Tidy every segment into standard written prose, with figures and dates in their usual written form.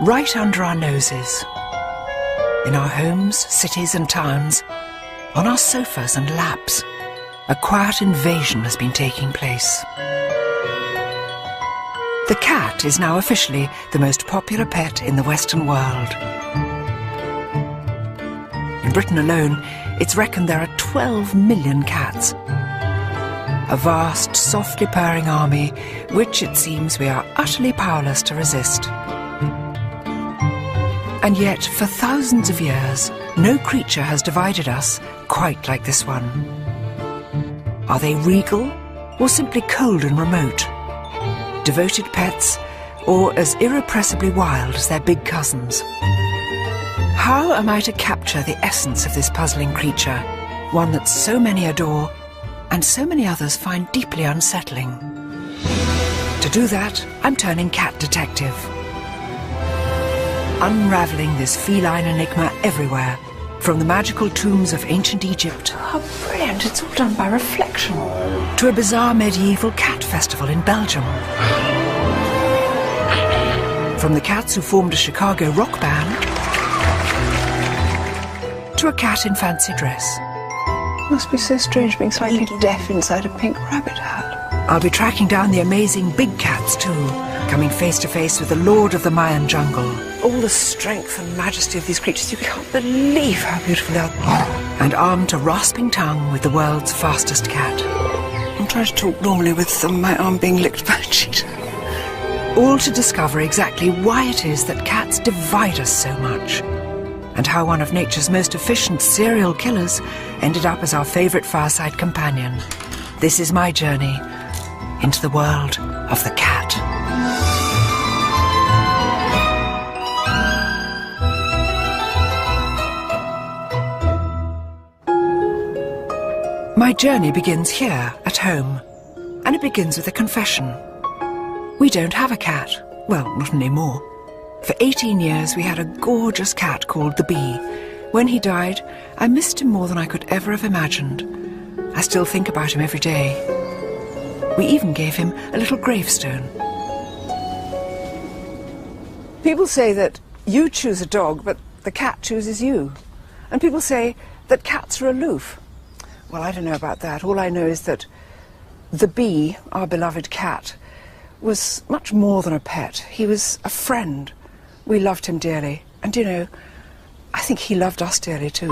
right under our noses. In our homes, cities and towns, on our sofas and laps, a quiet invasion has been taking place. The cat is now officially the most popular pet in the Western world. In Britain alone, it's reckoned there are 12 million cats. A vast, softly purring army, which it seems we are utterly powerless to resist. And yet, for thousands of years, no creature has divided us quite like this one. Are they regal, or simply cold and remote? Devoted pets, or as irrepressibly wild as their big cousins? How am I to capture the essence of this puzzling creature, one that so many adore and so many others find deeply unsettling? To do that, I'm turning cat detective. Unravelling this feline enigma everywhere, from the magical tombs of ancient Egypt. How brilliant, it's all done by reflection. To a bizarre medieval cat festival in Belgium. From the cats who formed a Chicago rock band to a cat in fancy dress. Must be so strange being slightly deaf inside a pink rabbit hat. I'll be tracking down the amazing big cats too, coming face to face with the lord of the Mayan jungle. All the strength and majesty of these creatures, you can't believe how beautiful they are. And armed to rasping tongue with the world's fastest cat. I'm trying to talk normally with my arm being licked by a cheetah. All to discover exactly why it is that cats divide us so much, and how one of nature's most efficient serial killers ended up as our favourite fireside companion. This is my journey into the world of the cat. My journey begins here, at home, and it begins with a confession. We don't have a cat. Well, not anymore. For 18 years we had a gorgeous cat called the Bee. When he died, I missed him more than I could ever have imagined. I still think about him every day. We even gave him a little gravestone. People say that you choose a dog, but the cat chooses you. And people say that cats are aloof. Well, I don't know about that. All I know is that the Bee, our beloved cat, was much more than a pet. He was a friend. We loved him dearly. And, you know, I think he loved us dearly too.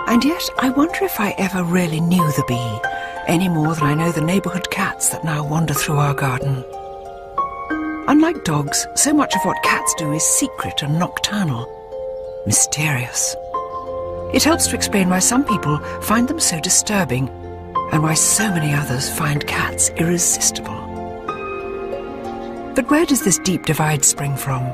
And yet, I wonder if I ever really knew the Bee, any more than I know the neighbourhood cats that now wander through our garden. Unlike dogs, so much of what cats do is secret and nocturnal, mysterious. It helps to explain why some people find them so disturbing, and why so many others find cats irresistible. But where does this deep divide spring from?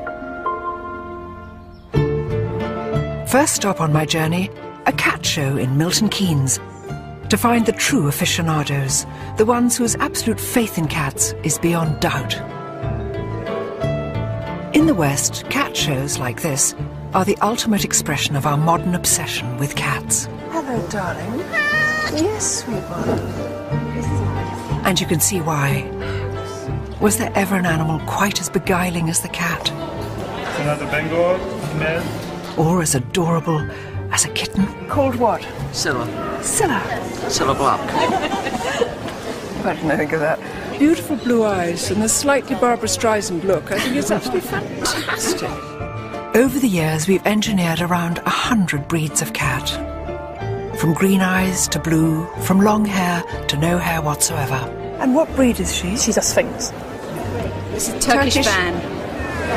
First stop on my journey, a cat show in Milton Keynes, to find the true aficionados, the ones whose absolute faith in cats is beyond doubt. In the West, cat shows like this are the ultimate expression of our modern obsession with cats. Hello, darling. Yes, sweet one. And you can see why. Was there ever an animal quite as beguiling as the cat? Another Bengal male. Or as adorable as a kitten? Called what? Scylla. Scylla. Scylla Black. I didn't think of that. Beautiful blue eyes and a slightly Barbara Streisand look. I think it's absolutely fantastic. Over the years, we've engineered around 100 breeds of cat. From green eyes to blue, from long hair to no hair whatsoever. And what breed is she? She's a Sphinx. It's a Turkish van.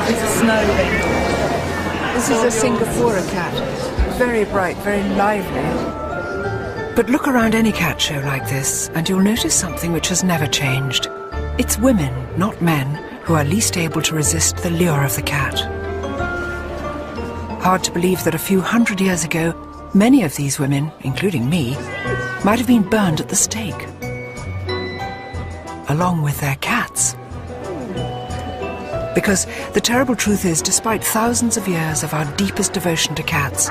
It's a snow Bengal. This is a Singapore cat. Very bright, very lively. But look around any cat show like this, and you'll notice something which has never changed. It's women, not men, who are least able to resist the lure of the cat. Hard to believe that a few hundred years ago, many of these women, including me, might have been burned at the stake, along with their cats. Because the terrible truth is, despite thousands of years of our deepest devotion to cats,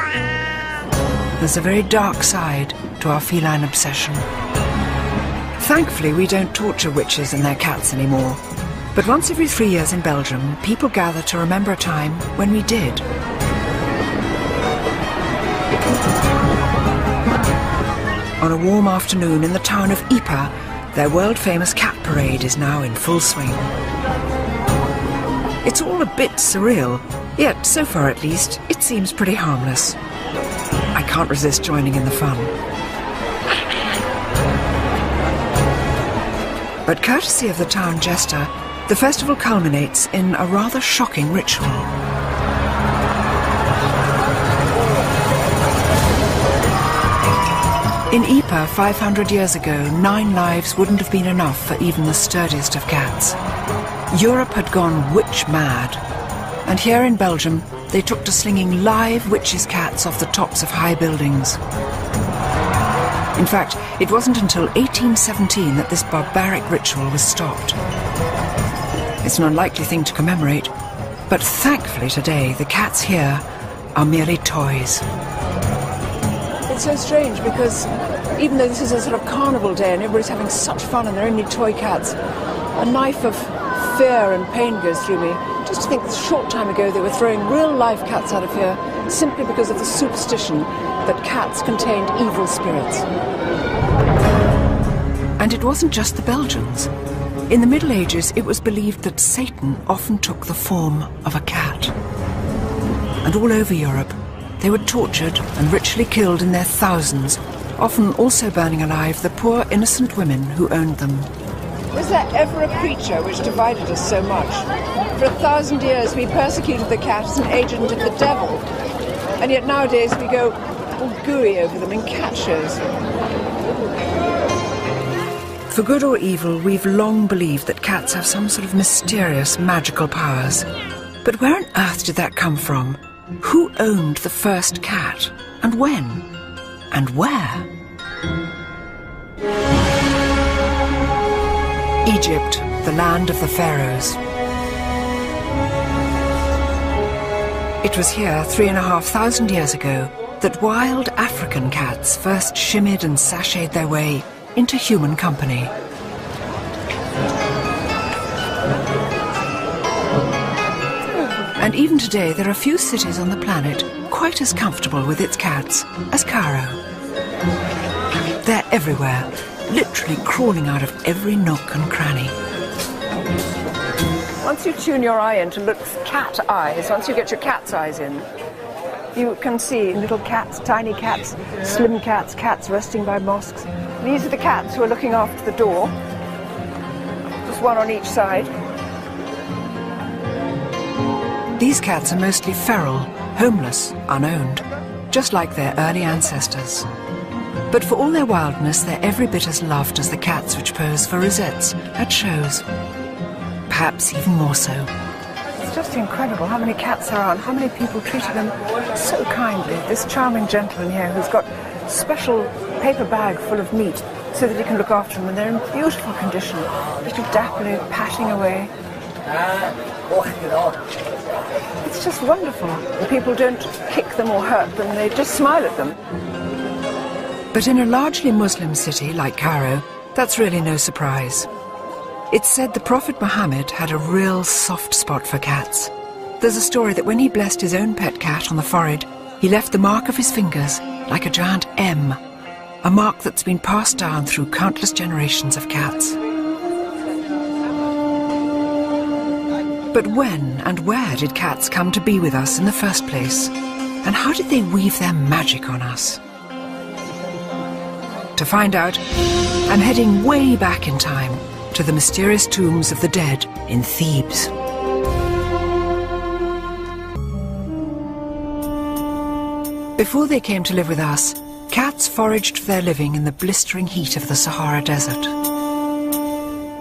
there's a very dark side to our feline obsession. Thankfully, we don't torture witches and their cats anymore. But once every 3 years in Belgium, people gather to remember a time when we did. On a warm afternoon in the town of Ypres, their world-famous cat parade is now in full swing. It's all a bit surreal, yet so far at least, it seems pretty harmless. I can't resist joining in the fun. But courtesy of the town jester, the festival culminates in a rather shocking ritual. In Ypres 500 years ago, 9 lives wouldn't have been enough for even the sturdiest of cats. Europe had gone witch mad, and here in Belgium they took to slinging live witches' cats off the tops of high buildings. In fact, it wasn't until 1817 that this barbaric ritual was stopped. It's an unlikely thing to commemorate, but thankfully today the cats here are merely toys. It's so strange because even though this is a sort of carnival day and everybody's having such fun and they're only toy cats, a knife of fear and pain goes through me. Just to think that a short time ago they were throwing real live cats out of here simply because of the superstition that cats contained evil spirits. And it wasn't just the Belgians. In the Middle Ages, it was believed that Satan often took the form of a cat. And all over Europe, they were tortured and ritually killed in their thousands, often also burning alive the poor innocent women who owned them. Was there ever a creature which divided us so much? For 1,000 years we persecuted the cat as an agent of the devil, and yet nowadays we go all gooey over them in cat shows. For good or evil, we've long believed that cats have some sort of mysterious magical powers. But where on earth did that come from? Who owned the first cat? And when? And where? Egypt, the land of the pharaohs. It was here 3,500 years ago that wild African cats first shimmied and sashayed their way into human company. And even today there are few cities on the planet quite as comfortable with its cats as Cairo. They're everywhere, literally crawling out of every nook and cranny. Once you tune your eye into look cat eyes, once you get your cat's eyes in, you can see little cats, tiny cats, slim cats, cats resting by mosques. These are the cats who are looking after the door. Just one on each side. These cats are mostly feral, homeless, unowned, just like their early ancestors. But for all their wildness, they're every bit as loved as the cats which pose for rosettes at shows. Perhaps even more so. It's just incredible how many cats there are and how many people treated them so kindly. This charming gentleman here who's got a special paper bag full of meat so that he can look after them, and they're in beautiful condition, little dapperly patting away. It's just wonderful. The people don't kick them or hurt them, they just smile at them. But in a largely Muslim city like Cairo, that's really no surprise. It's said the Prophet Muhammad had a real soft spot for cats. There's a story that when he blessed his own pet cat on the forehead, he left the mark of his fingers like a giant M, a mark that's been passed down through countless generations of cats. But when and where did cats come to be with us in the first place? And how did they weave their magic on us? To find out, I'm heading way back in time to the mysterious tombs of the dead in Thebes. Before they came to live with us, cats foraged for their living in the blistering heat of the Sahara Desert.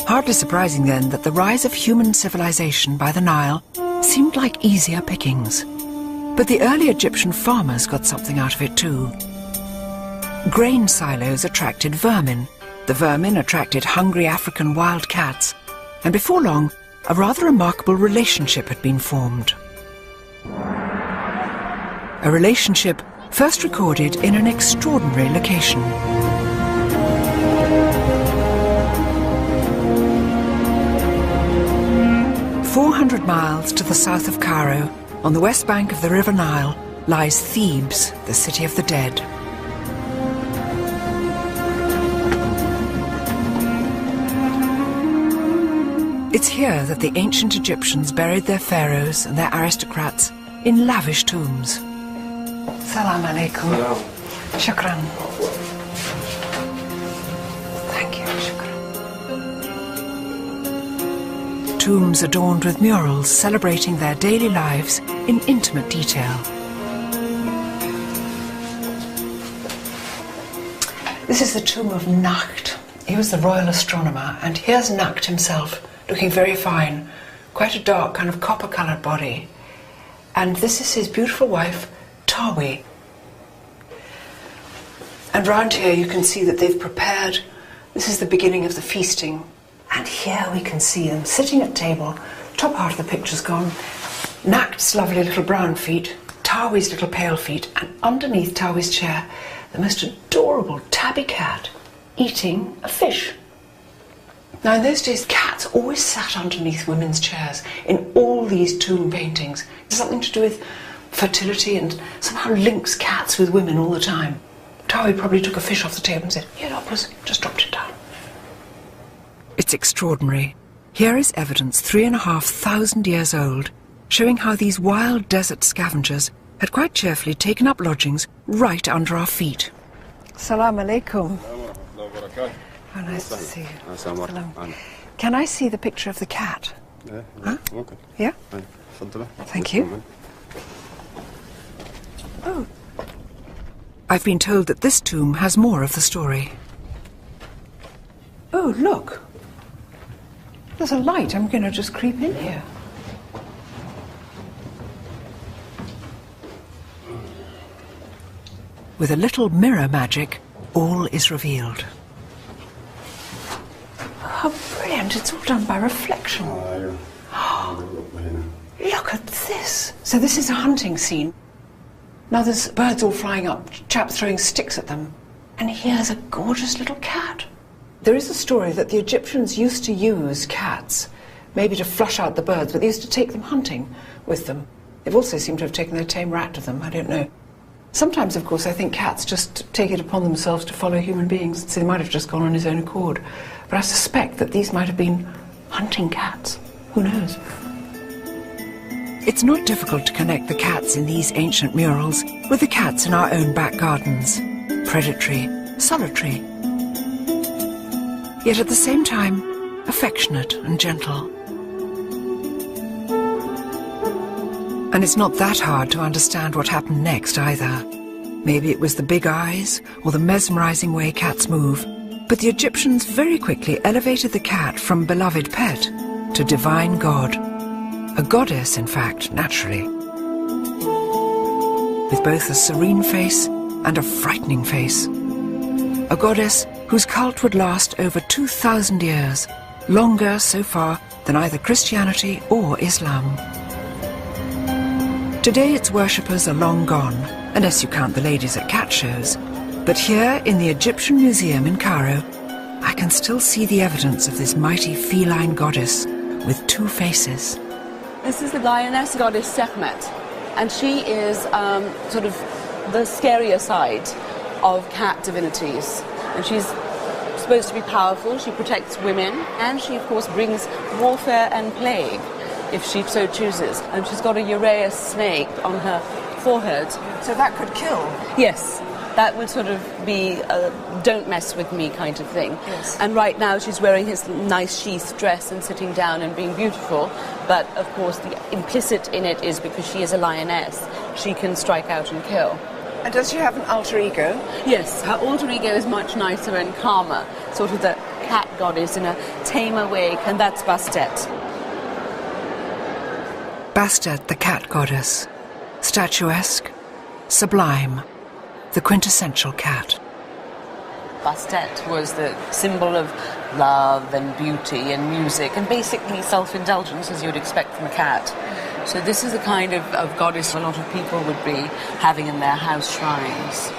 Hardly surprising then that the rise of human civilization by the Nile seemed like easier pickings. But the early Egyptian farmers got something out of it too. Grain silos attracted vermin. The vermin attracted hungry African wild cats. And before long, a rather remarkable relationship had been formed. A relationship first recorded in an extraordinary location. 400 miles to the south of Cairo, on the west bank of the River Nile, lies Thebes, the city of the dead. It's here that the ancient Egyptians buried their pharaohs and their aristocrats in lavish tombs. Salam alaikum. Shukran. Thank you, shukran. Tombs adorned with murals celebrating their daily lives in intimate detail. This is the tomb of Nakht. He was the royal astronomer, and here's Nakht himself, looking very fine, quite a dark kind of copper-coloured body. And this is his beautiful wife, Tawi. And round here you can see that they've prepared, this is the beginning of the feasting. And here we can see them sitting at table, top part of the picture's gone, Nakht's lovely little brown feet, Tawi's little pale feet, and underneath Tawi's chair, the most adorable tabby cat eating a fish. Now in those days, cats always sat underneath women's chairs in all these tomb paintings. It's something to do with fertility and somehow links cats with women all the time. Tawi probably took a fish off the table and said, "Here, Operas," just dropped it down. It's extraordinary. Here is evidence 3,500 years old, showing how these wild desert scavengers had quite cheerfully taken up lodgings right under our feet. Salam alaikum. How nice to see you. Salam. Can I see the picture of the cat? Huh? Yeah? Thank you. Oh. I've been told that this tomb has more of the story. Oh, look. There's a light. I'm going to just creep in here. With a little mirror magic, all is revealed. How brilliant. It's all done by reflection. Look at this. So this is a hunting scene. Now there's birds all flying up, chaps throwing sticks at them. And here's a gorgeous little cat. There is a story that the Egyptians used to use cats, maybe to flush out the birds, but they used to take them hunting with them. They've also seemed to have taken their tame rat with them, I don't know. Sometimes, of course, I think cats just take it upon themselves to follow human beings, so they might have just gone on his own accord. But I suspect that these might have been hunting cats. Who knows? It's not difficult to connect the cats in these ancient murals with the cats in our own back gardens. Predatory, solitary, yet at the same time affectionate and gentle. And it's not that hard to understand what happened next either. Maybe it was the big eyes or the mesmerizing way cats move, but the Egyptians very quickly elevated the cat from beloved pet to divine god. A goddess, in fact, naturally. With both a serene face and a frightening face. A goddess whose cult would last over 2,000 years, longer so far than either Christianity or Islam. Today its worshippers are long gone, unless you count the ladies at cat shows. But here in the Egyptian Museum in Cairo, I can still see the evidence of this mighty feline goddess with two faces. This is the lioness goddess Sekhmet, and she is sort of the scarier side of cat divinities. And she's supposed to be powerful, she protects women, and she of course brings warfare and plague, if she so chooses. And she's got a Uraeus snake on her forehead. So that could kill? Yes, that would sort of be a don't mess with me kind of thing. Yes. And right now she's wearing his nice sheath dress and sitting down and being beautiful, but of course the implicit in it is because she is a lioness, she can strike out and kill. And does she have an alter ego? Yes, her alter ego is much nicer and calmer, sort of the cat goddess in a tamer way, and that's Bastet. Bastet, the cat goddess. Statuesque, sublime, the quintessential cat. Bastet was the symbol of love and beauty and music and basically self-indulgence, as you'd expect from a cat. So this is the kind of goddess a lot of people would be having in their house shrines.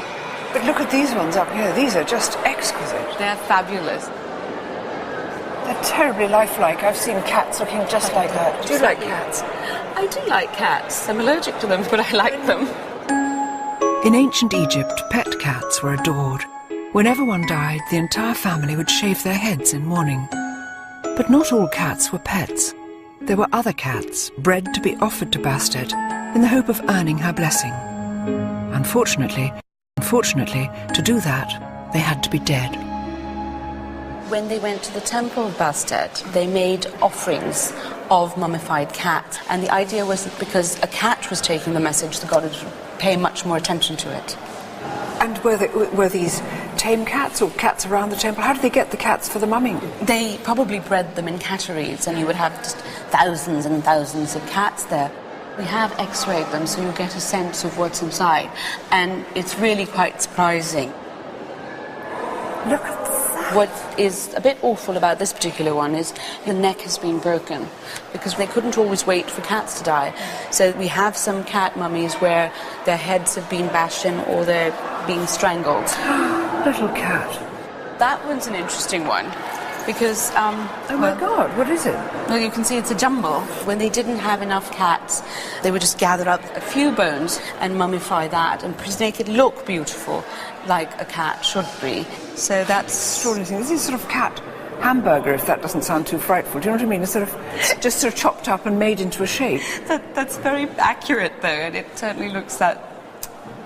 But look at these ones up here. These are just exquisite. They're fabulous. They're terribly lifelike. I've seen cats looking just like that. Do you like cats? I do like cats. I'm allergic to them, but I like them. In ancient Egypt, pet cats were adored. Whenever one died, the entire family would shave their heads in mourning. But not all cats were pets. There were other cats, bred to be offered to Bastet in the hope of earning her blessing. Unfortunately, to do that, they had to be dead. When they went to the temple of Bastet, they made offerings of mummified cats. And the idea was that because a cat was taking the message, the god would pay much more attention to it. And were these tame cats or cats around the temple? How did they get the cats for the mumming? They probably bred them in catteries, and you would have just thousands and thousands of cats there. We have x-rayed them, so you get a sense of what's inside. And it's really quite surprising. Look at that. What is a bit awful about this particular one is the neck has been broken because they couldn't always wait for cats to die. So we have some cat mummies where their heads have been bashed in or they're being strangled. Little cat. That one's an interesting one because... oh my God, what is it? Well, you can see it's a jumble. When they didn't have enough cats, they would just gather up a few bones and mummify that and make it look beautiful, like a cat should be. So that's... Extraordinary. This is sort of cat hamburger, if that doesn't sound too frightful. Do you know what I mean? It's just sort of chopped up and made into a shape. That's very accurate, though, and it certainly looks that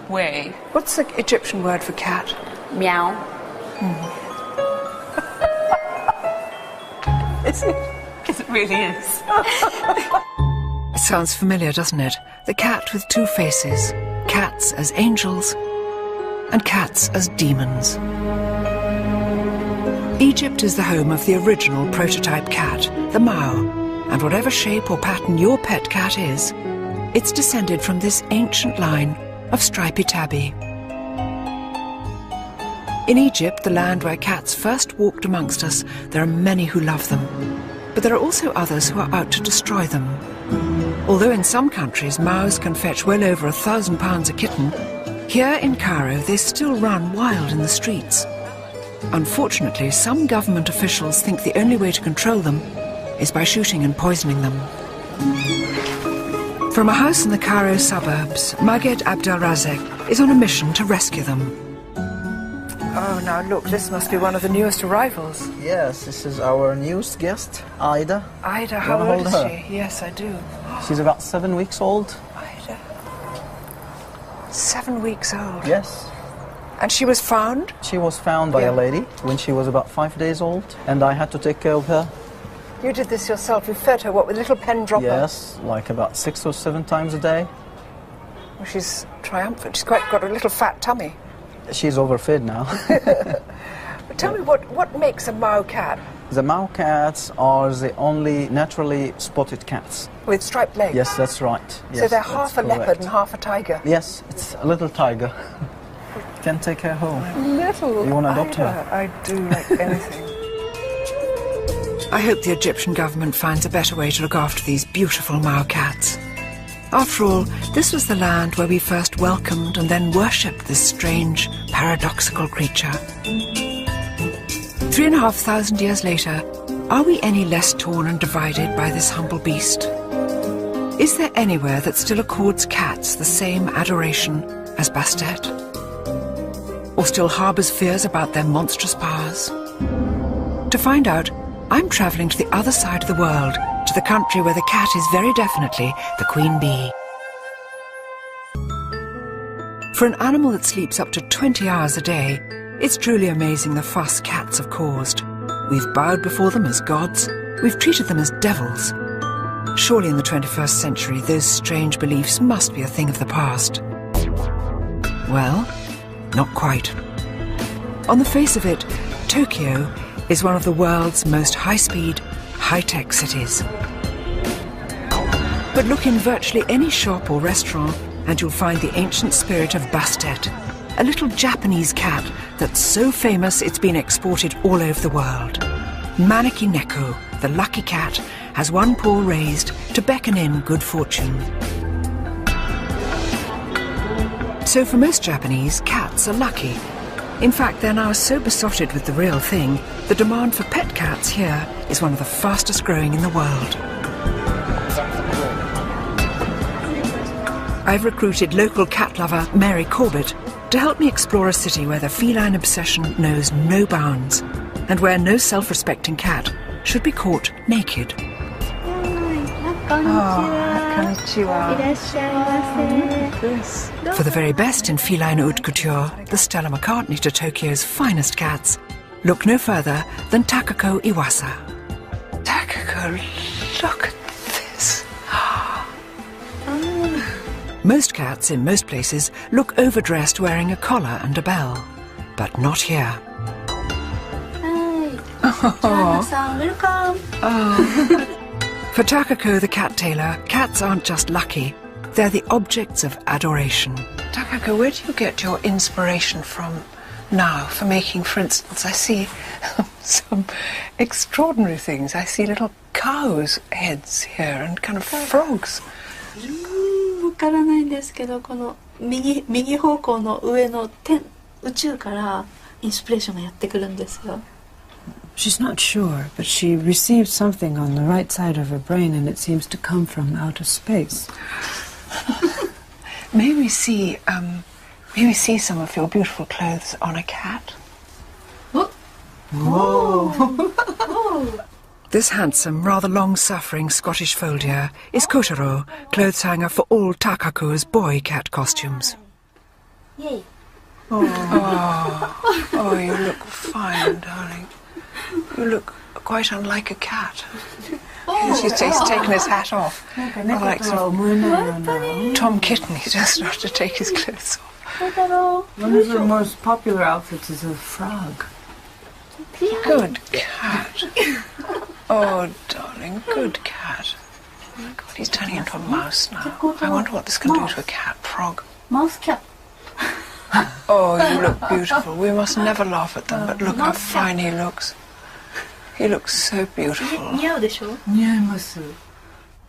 way. What's the Egyptian word for cat? Meow. Is it? Because it really is. It sounds familiar, doesn't it? The cat with two faces. Cats as angels and cats as demons. Egypt is the home of the original prototype cat, the Mao, and whatever shape or pattern your pet cat is, it's descended from this ancient line of stripy tabby. In Egypt, the land where cats first walked amongst us, there are many who love them, but there are also others who are out to destroy them. Although in some countries Maos can fetch well over £1,000 a kitten, here in Cairo they still run wild in the streets. Unfortunately, some government officials think the only way to control them is by shooting and poisoning them. From a house in the Cairo suburbs, Maged Abdelrazek is on a mission to rescue them. Oh, now look, this must be one of the newest arrivals. Yes, this is our newest guest, Ida. Ida, how old is she? Yes, I do. She's about 7 weeks old. Ida. 7 weeks old? Yes. And she was found? She was found by a lady when she was about 5 days old, and I had to take care of her. You did this yourself? You fed her, what, with a little pen dropper? Yes, like about 6 or 7 times a day. Well, she's triumphant. She's quite got a little fat tummy. She's overfed now. But tell me, what makes a Mao cat? The Mao cats are the only naturally spotted cats. With striped legs? Yes, that's right. Yes, so they're half a leopard and half a tiger? Yes, it's a little tiger. Can take her home. Little You want to adopt Ida. her? I do like anything. I hope the Egyptian government finds a better way to look after these beautiful Mao cats. After all, this was the land where we first welcomed and then worshipped this strange, paradoxical creature. 3,500 years later, are we any less torn and divided by this humble beast? Is there anywhere that still accords cats the same adoration as Bastet? Or still harbours fears about their monstrous powers? To find out, I'm travelling to the other side of the world, to the country where the cat is very definitely the queen bee. For an animal that sleeps up to 20 hours a day, it's truly amazing the fuss cats have caused. We've bowed before them as gods, we've treated them as devils. Surely in the 21st century, those strange beliefs must be a thing of the past. Well, not quite. On the face of it, Tokyo is one of the world's most high-speed, high-tech cities. But look in virtually any shop or restaurant and you'll find the ancient spirit of Bastet, a little Japanese cat that's so famous it's been exported all over the world. Maneki Neko, the lucky cat, has one paw raised to beckon in good fortune. So for most Japanese, cats are lucky. In fact, they're now so besotted with the real thing, the demand for pet cats here is one of the fastest growing in the world. I've recruited local cat lover Mary Corbett to help me explore a city where the feline obsession knows no bounds and where no self-respecting cat should be caught naked. For the very best in feline haute couture, the Stella McCartney to Tokyo's finest cats, look no further than Takako Iwasa. Takako, look at this. Most cats in most places look overdressed wearing a collar and a bell, but not here. For Takako the cat tailor, cats aren't just lucky, they're the objects of adoration. Takako, where do you get your inspiration from now for making, for instance, I see some extraordinary things. I see little cows' heads here and kind of frogs. わからないんですけど、この右方向の上の宇宙からインスピレーションがやってくるんですよ。 She's not sure, but she received something on the right side of her brain and it seems to come from outer space. May we see some of your beautiful clothes on a cat? Whoa! This handsome, rather long-suffering Scottish foldier is Kotaro, clothes hanger for all Takako's boy cat costumes. Yay! Oh, you look fine, darling. You look quite unlike a cat. He's taken his hat off. Like Tom Kitten, he doesn't have to take his clothes off. One of her most popular outfits is a frog. Good cat. Oh, darling, good cat. Oh my God, he's turning into a mouse now. I wonder what this can do to a cat. Frog. Mouse cat. Oh, you look beautiful. We must never laugh at them, but look how fine he looks. He looks so beautiful.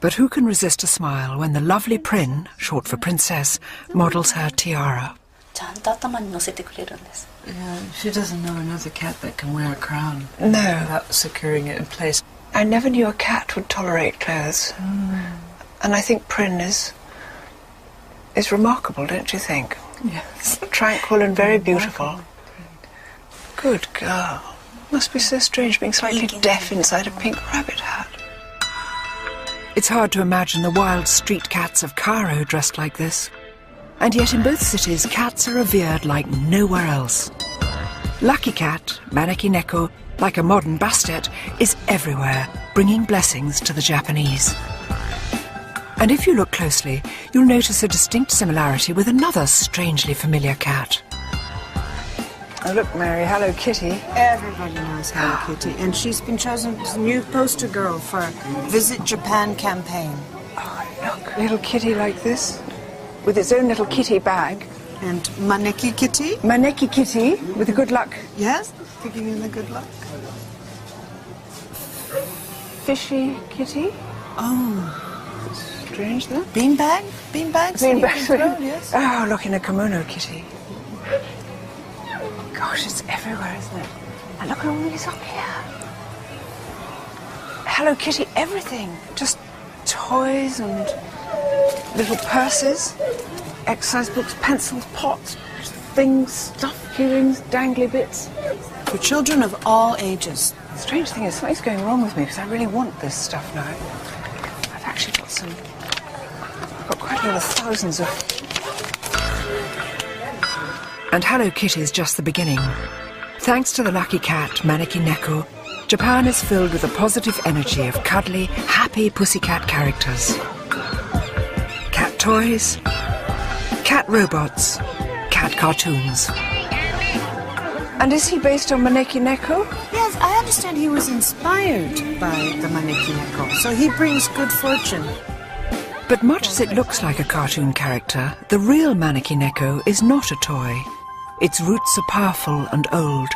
But who can resist a smile when the lovely Prin, short for princess, models her tiara? ちゃんと頭に乗せてくれるんです。 Yeah, she doesn't know another cat that can wear a crown. No. Without securing it in place. I never knew a cat would tolerate clothes. And I think Prin is remarkable, don't you think? Yes. Tranquil and very beautiful. Good girl. Must be so strange being slightly deaf inside a pink rabbit hat. It's hard to imagine the wild street cats of Cairo dressed like this. And yet in both cities, cats are revered like nowhere else. Lucky Cat, Maneki Neko, like a modern Bastet, is everywhere, bringing blessings to the Japanese. And if you look closely, you'll notice a distinct similarity with another strangely familiar cat. Oh, look, Mary, Hello Kitty. Everybody knows Hello Kitty, and she's been chosen as new poster girl for Visit Japan campaign. Oh, look, little kitty like this, with its own little kitty bag. And Maneki Kitty? Maneki Kitty, with the good luck. Yes, giving you the good luck. Fishy Kitty. Oh. Strange, that. Beanbag? Beanbag? Beanbag. Yes. Oh, look, in a kimono kitty. Gosh, it's everywhere, isn't it? And look at all these up here. Hello Kitty, everything. Just toys and little purses, exercise books, pencils, pots, things, stuff, earrings, dangly bits. For children of all ages. The strange thing is, something's going wrong with me because I really want this stuff now. I've actually got I've got quite a lot of thousands of... And Hello Kitty's just the beginning. Thanks to the Lucky Cat, Maneki Neko, Japan is filled with a positive energy of cuddly, happy pussycat characters. Cat toys, cat robots, cat cartoons. And is he based on Maneki Neko? Yes, I understand he was inspired by the Maneki Neko, so he brings good fortune. But much as it looks like a cartoon character, the real Maneki Neko is not a toy. Its roots are powerful and old,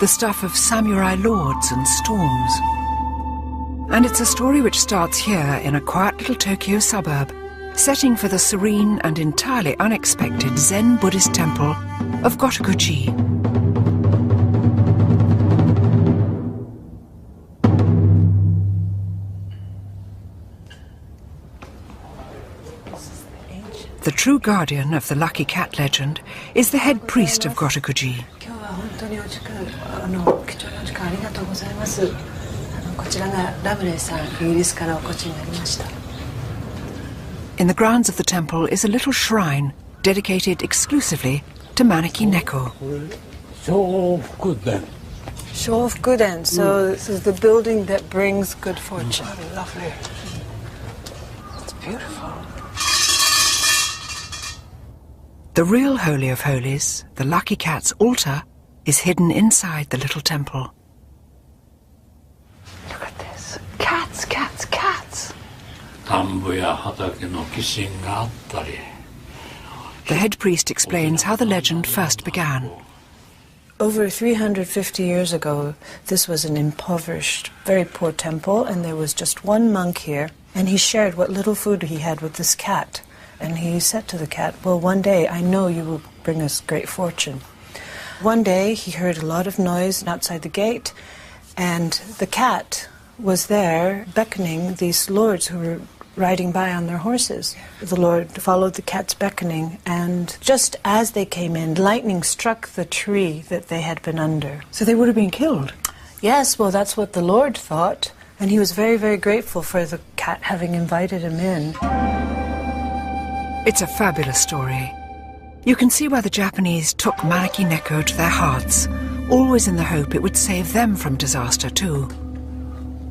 the stuff of samurai lords and storms. And it's a story which starts here in a quiet little Tokyo suburb, setting for the serene and entirely unexpected Zen Buddhist temple of Gotokuji. The true guardian of the lucky cat legend is the head priest of Gotokuji. In the grounds of the temple is a little shrine dedicated exclusively to Maneki Neko. Shofuguden, so this is the building that brings good fortune. Oh, lovely. It's beautiful. The real Holy of Holies, the Lucky Cat's altar, is hidden inside the little temple. Look at this. Cats, cats, cats. The head priest explains how the legend first began. Over 350 years ago, this was an impoverished, very poor temple, and there was just one monk here, and he shared what little food he had with this cat. And he said to the cat, well, one day I know you will bring us great fortune. One day he heard a lot of noise outside the gate, and the cat was there beckoning these lords who were riding by on their horses. The Lord followed the cat's beckoning, and just as they came in, lightning struck the tree that they had been under. So they would have been killed? Yes, well, that's what the Lord thought, and he was very, very grateful for the cat having invited him in. It's a fabulous story. You can see why the Japanese took Maneki Neko to their hearts, always in the hope it would save them from disaster too.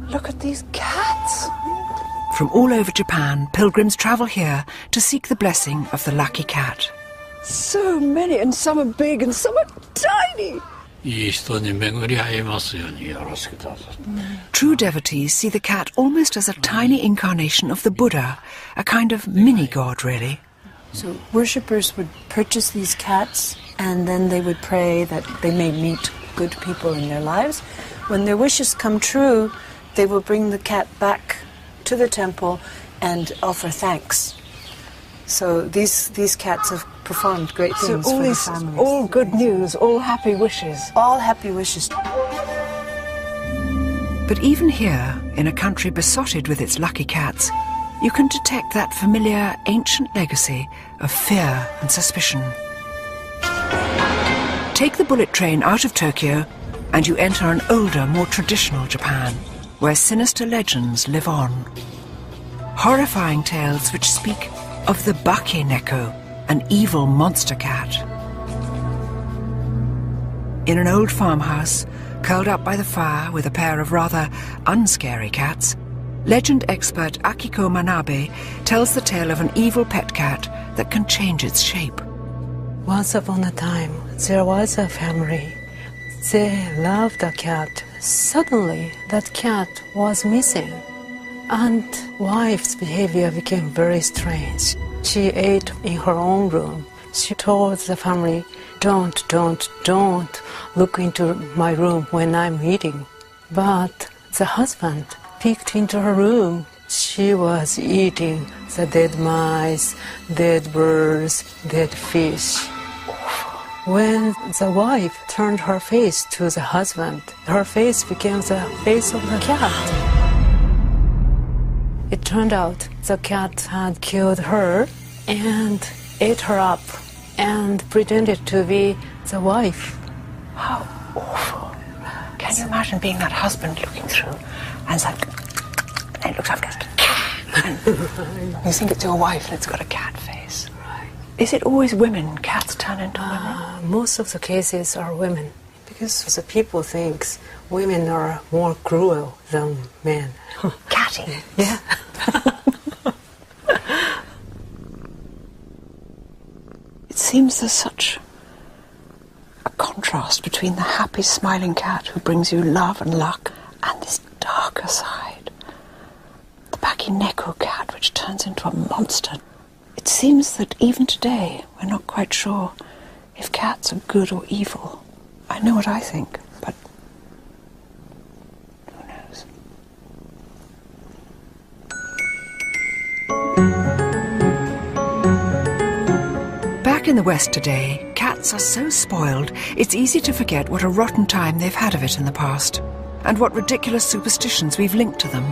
Look at these cats. From all over Japan, pilgrims travel here to seek the blessing of the lucky cat. So many, and some are big and some are tiny. True devotees see the cat almost as a tiny incarnation of the Buddha, a kind of mini-god, really. So worshippers would purchase these cats, and then they would pray that they may meet good people in their lives. When their wishes come true, they will bring the cat back to the temple and offer thanks. So these cats have performed great things for the families. All good news, all happy wishes. All happy wishes. But even here, in a country besotted with its lucky cats, you can detect that familiar ancient legacy of fear and suspicion. Take the bullet train out of Tokyo and you enter an older, more traditional Japan, where sinister legends live on. Horrifying tales which speak of the Bake Neko, an evil monster cat. In an old farmhouse, curled up by the fire with a pair of rather unscary cats, legend expert Akiko Manabe tells the tale of an evil pet cat that can change its shape. Once upon a time, there was a family. They loved a cat. Suddenly, that cat was missing, and wife's behavior became very strange. She ate in her own room. She told the family, don't look into my room when I'm eating. But the husband peeked into her room. She was eating the dead mice, dead birds, dead fish. When the wife turned her face to the husband, her face became the face of the cat. It turned out the cat had killed her and ate her up and pretended to be the wife. How awful. Can you imagine being that husband looking through and it's like, and it looks like a cat. And you think it's your wife and it's got a cat face. Right. Is it always women? Cats turn into women? Most of the cases are women, because the people think women are more cruel than men. Catty. Yeah. It seems there's such a contrast between the happy, smiling cat who brings you love and luck and this darker side. The Bake Neko cat, which turns into a monster. It seems that even today, we're not quite sure if cats are good or evil. I know what I think, but who knows? Back in the West today, cats are so spoiled, it's easy to forget what a rotten time they've had of it in the past, and what ridiculous superstitions we've linked to them.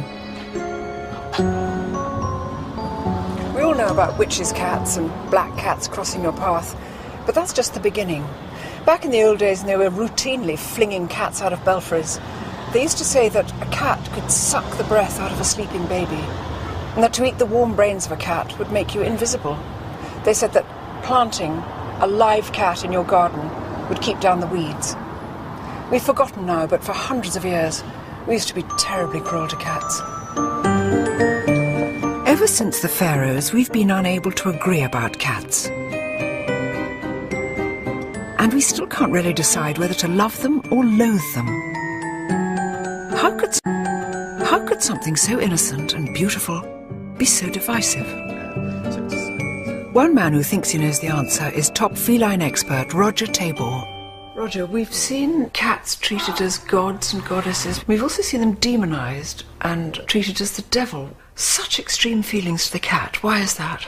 We all know know about witches' cats and black cats crossing your path, but that's just the beginning. Back in the old days, they were routinely flinging cats out of belfries. They used to say that a cat could suck the breath out of a sleeping baby, and that to eat the warm brains of a cat would make you invisible. They said that planting a live cat in your garden would keep down the weeds. We've forgotten now, but for hundreds of years, we used to be terribly cruel to cats. Ever since the Pharaohs, we've been unable to agree about cats. And we still can't really decide whether to love them or loathe them. How could something so innocent and beautiful be so divisive? One man who thinks he knows the answer is top feline expert Roger Tabor. Roger, we've seen cats treated as gods and goddesses. We've also seen them demonised and treated as the devil. Such extreme feelings to the cat. Why is that?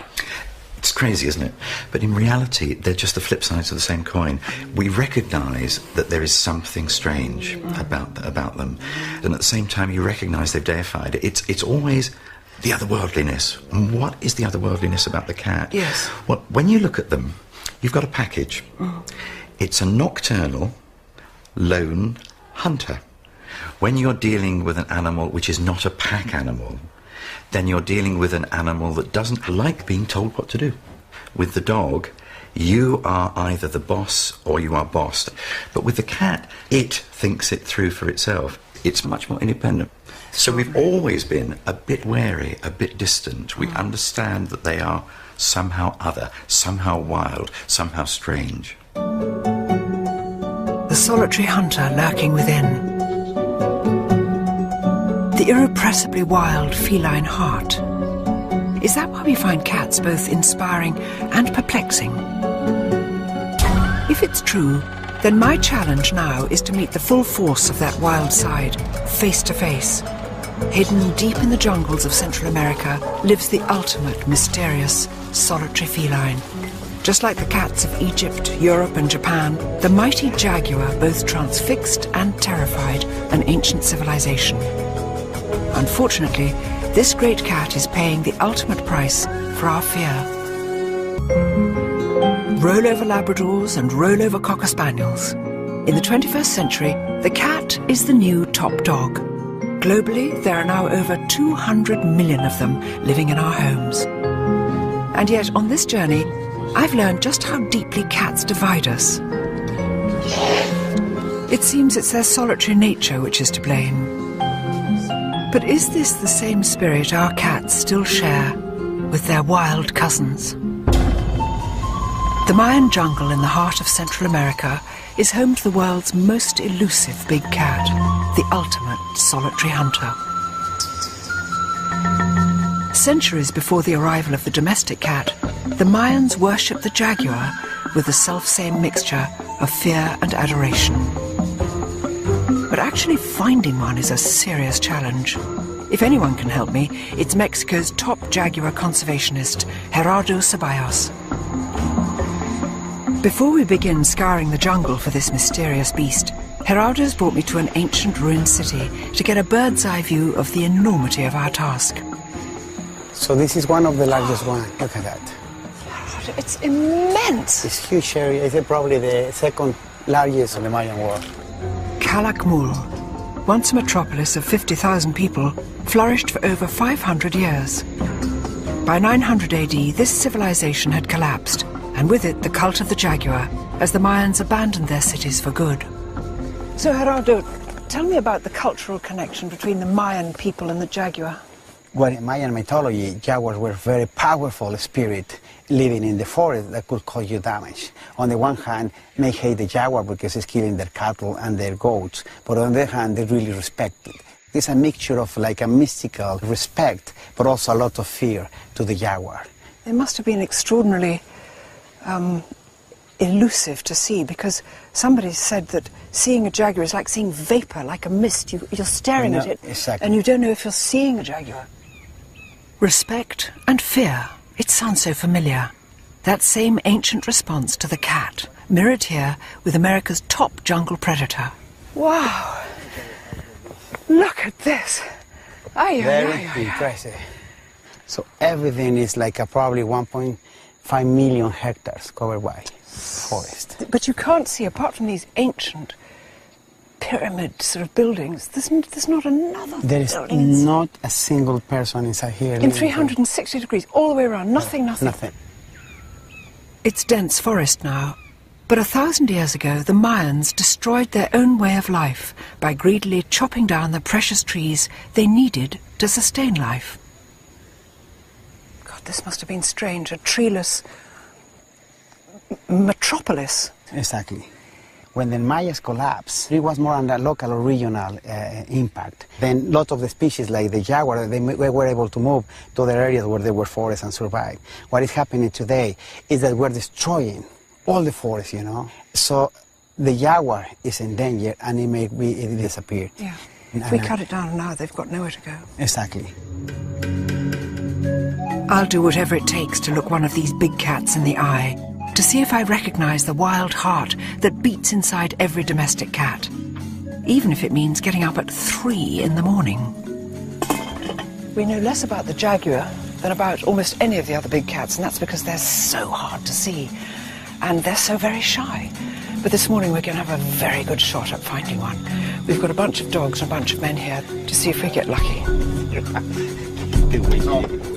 It's crazy, isn't it? But in reality, they're just the flip sides of the same coin. We recognise that there is something strange about them, and at the same time, you recognise they've deified it. It's always the otherworldliness. And what is the otherworldliness about the cat? Yes. Well, when you look at them, you've got a package. It's a nocturnal, lone hunter. When you're dealing with an animal which is not a pack animal, then you're dealing with an animal that doesn't like being told what to do. With the dog, you are either the boss or you are bossed. But with the cat, it thinks it through for itself. It's much more independent. So we've always been a bit wary, a bit distant. We understand that they are somehow other, somehow wild, somehow strange. The solitary hunter lurking within. The irrepressibly wild feline heart. Is that why we find cats both inspiring and perplexing? If it's true, then my challenge now is to meet the full force of that wild side, face to face. Hidden deep in the jungles of Central America lives the ultimate mysterious solitary feline. Just like the cats of Egypt, Europe and Japan, the mighty jaguar both transfixed and terrified an ancient civilization. Unfortunately, this great cat is paying the ultimate price for our fear. Rollover Labradors and rollover Cocker Spaniels. In the 21st century, the cat is the new top dog. Globally, there are now over 200 million of them living in our homes. And yet, on this journey, I've learned just how deeply cats divide us. It seems it's their solitary nature which is to blame. But is this the same spirit our cats still share with their wild cousins? The Mayan jungle in the heart of Central America is home to the world's most elusive big cat, the ultimate solitary hunter. Centuries before the arrival of the domestic cat, the Mayans worshipped the jaguar with the self-same mixture of fear and adoration. But actually finding one is a serious challenge. If anyone can help me, it's Mexico's top jaguar conservationist, Gerardo Ceballos. Before we begin scouring the jungle for this mysterious beast, Gerardo's brought me to an ancient ruined city to get a bird's eye view of the enormity of our task. So this is one of the largest ones. Look at that. It's immense. It's huge area. It's probably the second largest in the Mayan world. Calakmul, once a metropolis of 50,000 people, flourished for over 500 years. By 900 AD, this civilization had collapsed, and with it the cult of the jaguar, as the Mayans abandoned their cities for good. So, Gerardo, tell me about the cultural connection between the Mayan people and the jaguar. Well, in Mayan mythology, jaguars were very powerful spirit living in the forest that could cause you damage. On the one hand, they hate the jaguar because it's killing their cattle and their goats, but on the other hand, they really respect it. It's a mixture of like a mystical respect, but also a lot of fear to the jaguar. They must have been extraordinarily elusive to see, because somebody said that seeing a jaguar is like seeing vapor, like a mist. You're staring at it, exactly. And you don't know if you're seeing a jaguar. Respect and fear. It sounds so familiar. That same ancient response to the cat, mirrored here with America's top jungle predator. Wow! Look at this. Very impressive. So everything is like probably 1.5 million hectares covered by forest. But you can't see, apart from these ancient pyramid sort of buildings, there's not another There is building not a single person inside here. in 360 degrees, all the way around, nothing. Nothing. It's dense forest now, but 1,000 years ago the Mayans destroyed their own way of life by greedily chopping down the precious trees they needed to sustain life. God, this must have been strange, a treeless metropolis. Exactly. When the Mayas collapsed, it was more on the local or regional impact. Then a lot of the species, like the jaguar, they were able to move to other areas where there were forests and survive. What is happening today is that we're destroying all the forests, you know. So the jaguar is in danger and it may disappear. Yeah. If we cut it down now, they've got nowhere to go. Exactly. I'll do whatever it takes to look one of these big cats in the eye, to see if I recognize the wild heart that beats inside every domestic cat, even if it means getting up at 3 in the morning. We know less about the jaguar than about almost any of the other big cats, and that's because they're so hard to see, and they're so very shy. But this morning we're going to have a very good shot at finding one. We've got a bunch of dogs and a bunch of men here to see if we get lucky.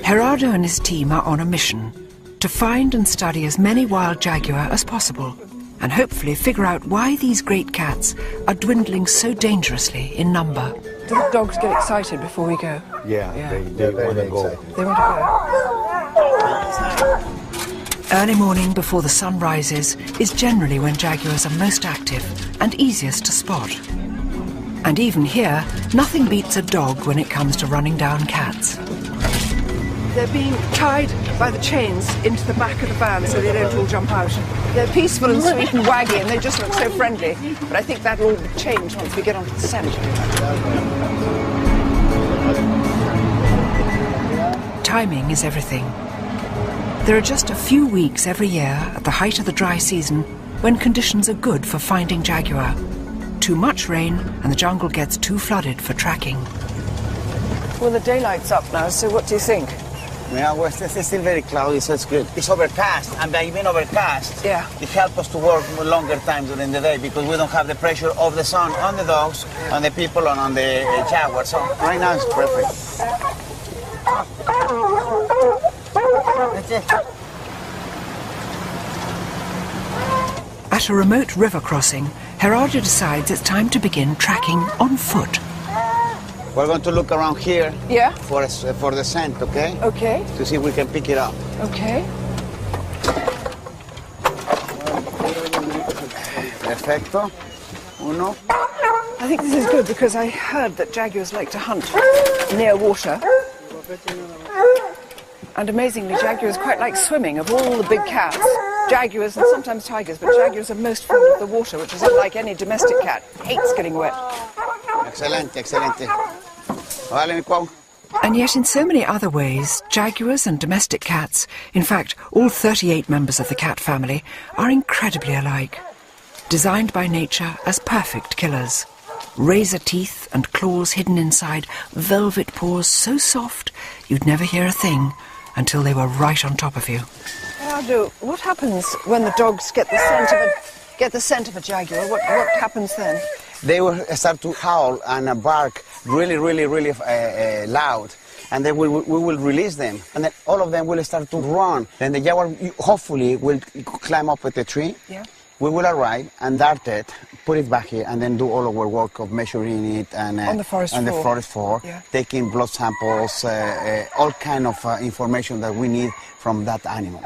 Gerardo and his team are on a mission to find and study as many wild jaguar as possible, and hopefully figure out why these great cats are dwindling so dangerously in number. Do the dogs get excited before we go? Yeah. They want to go. They want to go. Early morning before the sun rises is generally when jaguars are most active and easiest to spot. And even here, nothing beats a dog when it comes to running down cats. They're being tied by the chains into the back of the van so they don't all jump out. They're peaceful and sweet and waggy and they just look so friendly. But I think that'll all change once we get onto the scent. Timing is everything. There are just a few weeks every year at the height of the dry season when conditions are good for finding jaguar. Too much rain and the jungle gets too flooded for tracking. Well, the daylight's up now, so what do you think? Yeah, well, it's still very cloudy, so it's good. It's overcast, and by being overcast, yeah, it helps us to work longer time during the day because we don't have the pressure of the sun on the dogs, on the people, and on the jaguar. So right now it's perfect. That's it. At a remote river crossing, Gerardo decides it's time to begin tracking on foot. We're going to look around here, yeah, for the scent, okay? Okay. To see if we can pick it up. Okay. Perfecto. Uno. I think this is good because I heard that jaguars like to hunt near water. And amazingly, jaguars quite like swimming. Of all the big cats, jaguars and sometimes tigers, but jaguars are most fond of the water, which is unlike any domestic cat. Hates getting wet. Excelente, excelente. Vale, mi Cuau. And yet in so many other ways, jaguars and domestic cats, in fact all 38 members of the cat family, are incredibly alike. Designed by nature as perfect killers. Razor teeth and claws hidden inside, velvet paws so soft you'd never hear a thing until they were right on top of you. Gerardo, what happens when the dogs get the scent of a jaguar? What happens then? They will start to howl and bark really loud, and then we will release them, and then all of them will start to run. Then the jaguar hopefully will climb up with the tree. Yeah. We will arrive and dart it, put it back here, and then do all our work of measuring it and on the forest floor, yeah, taking blood samples, all kind of information that we need from that animal.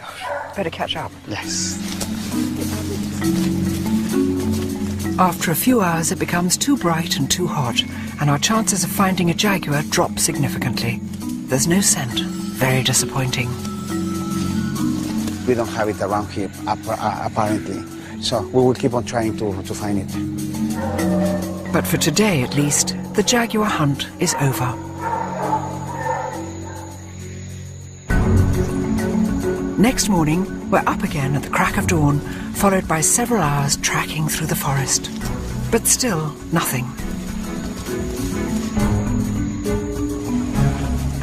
Gosh, better catch up. Yes. After a few hours it becomes too bright and too hot, and our chances of finding a jaguar drop significantly. There's no scent. Very disappointing. We don't have it around here, apparently. So we will keep on trying to find it. But for today, at least, the jaguar hunt is over. Next morning, we're up again at the crack of dawn, followed by several hours tracking through the forest. But still, nothing.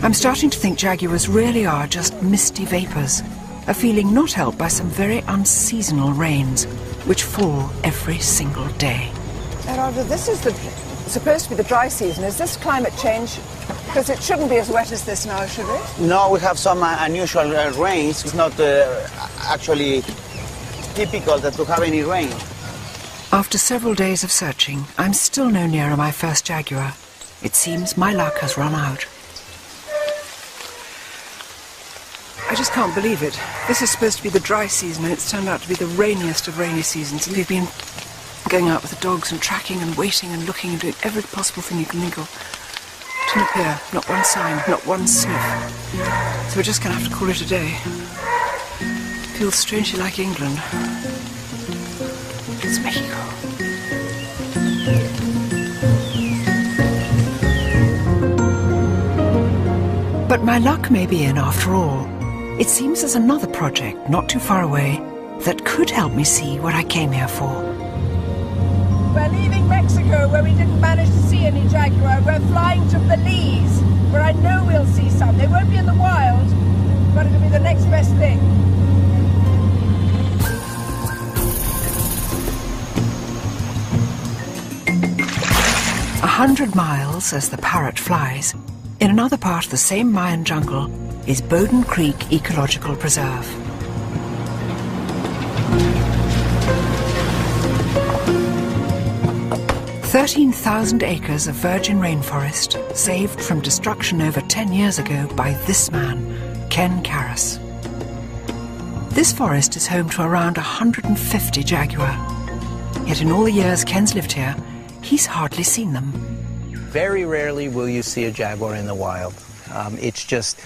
I'm starting to think jaguars really are just misty vapours, a feeling not helped by some very unseasonal rains, which fall every single day. Gerardo, this is supposed to be the dry season. Is this climate change? Because it shouldn't be as wet as this now, should it? No, we have some unusual rains. It's not actually typical to have any rain. After several days of searching, I'm still no nearer my first jaguar. It seems my luck has run out. I just can't believe it. This is supposed to be the dry season, and it's turned out to be the rainiest of rainy seasons. And we've been going out with the dogs and tracking and waiting and looking and doing every possible thing you can think of. Didn't appear, not one sign, not one sniff. So we're just going to have to call it a day. Feels strangely like England. It's Mexico. But my luck may be in after all. It seems there's another project not too far away that could help me see what I came here for. We're leaving Mexico, where we didn't manage to see any jaguar. We're flying to Belize, where I know we'll see some. They won't be in the wild, but it'll be the next best thing. A 100 miles as the parrot flies, in another part of the same Mayan jungle, is Bowden Creek Ecological Preserve. "13,000 acres of virgin rainforest saved from destruction over 10 years ago by this man, Ken Karras. This forest is home to around 150 jaguar. Yet in all the years Ken's lived here, he's hardly seen them. Very rarely will you see a jaguar in the wild. It's just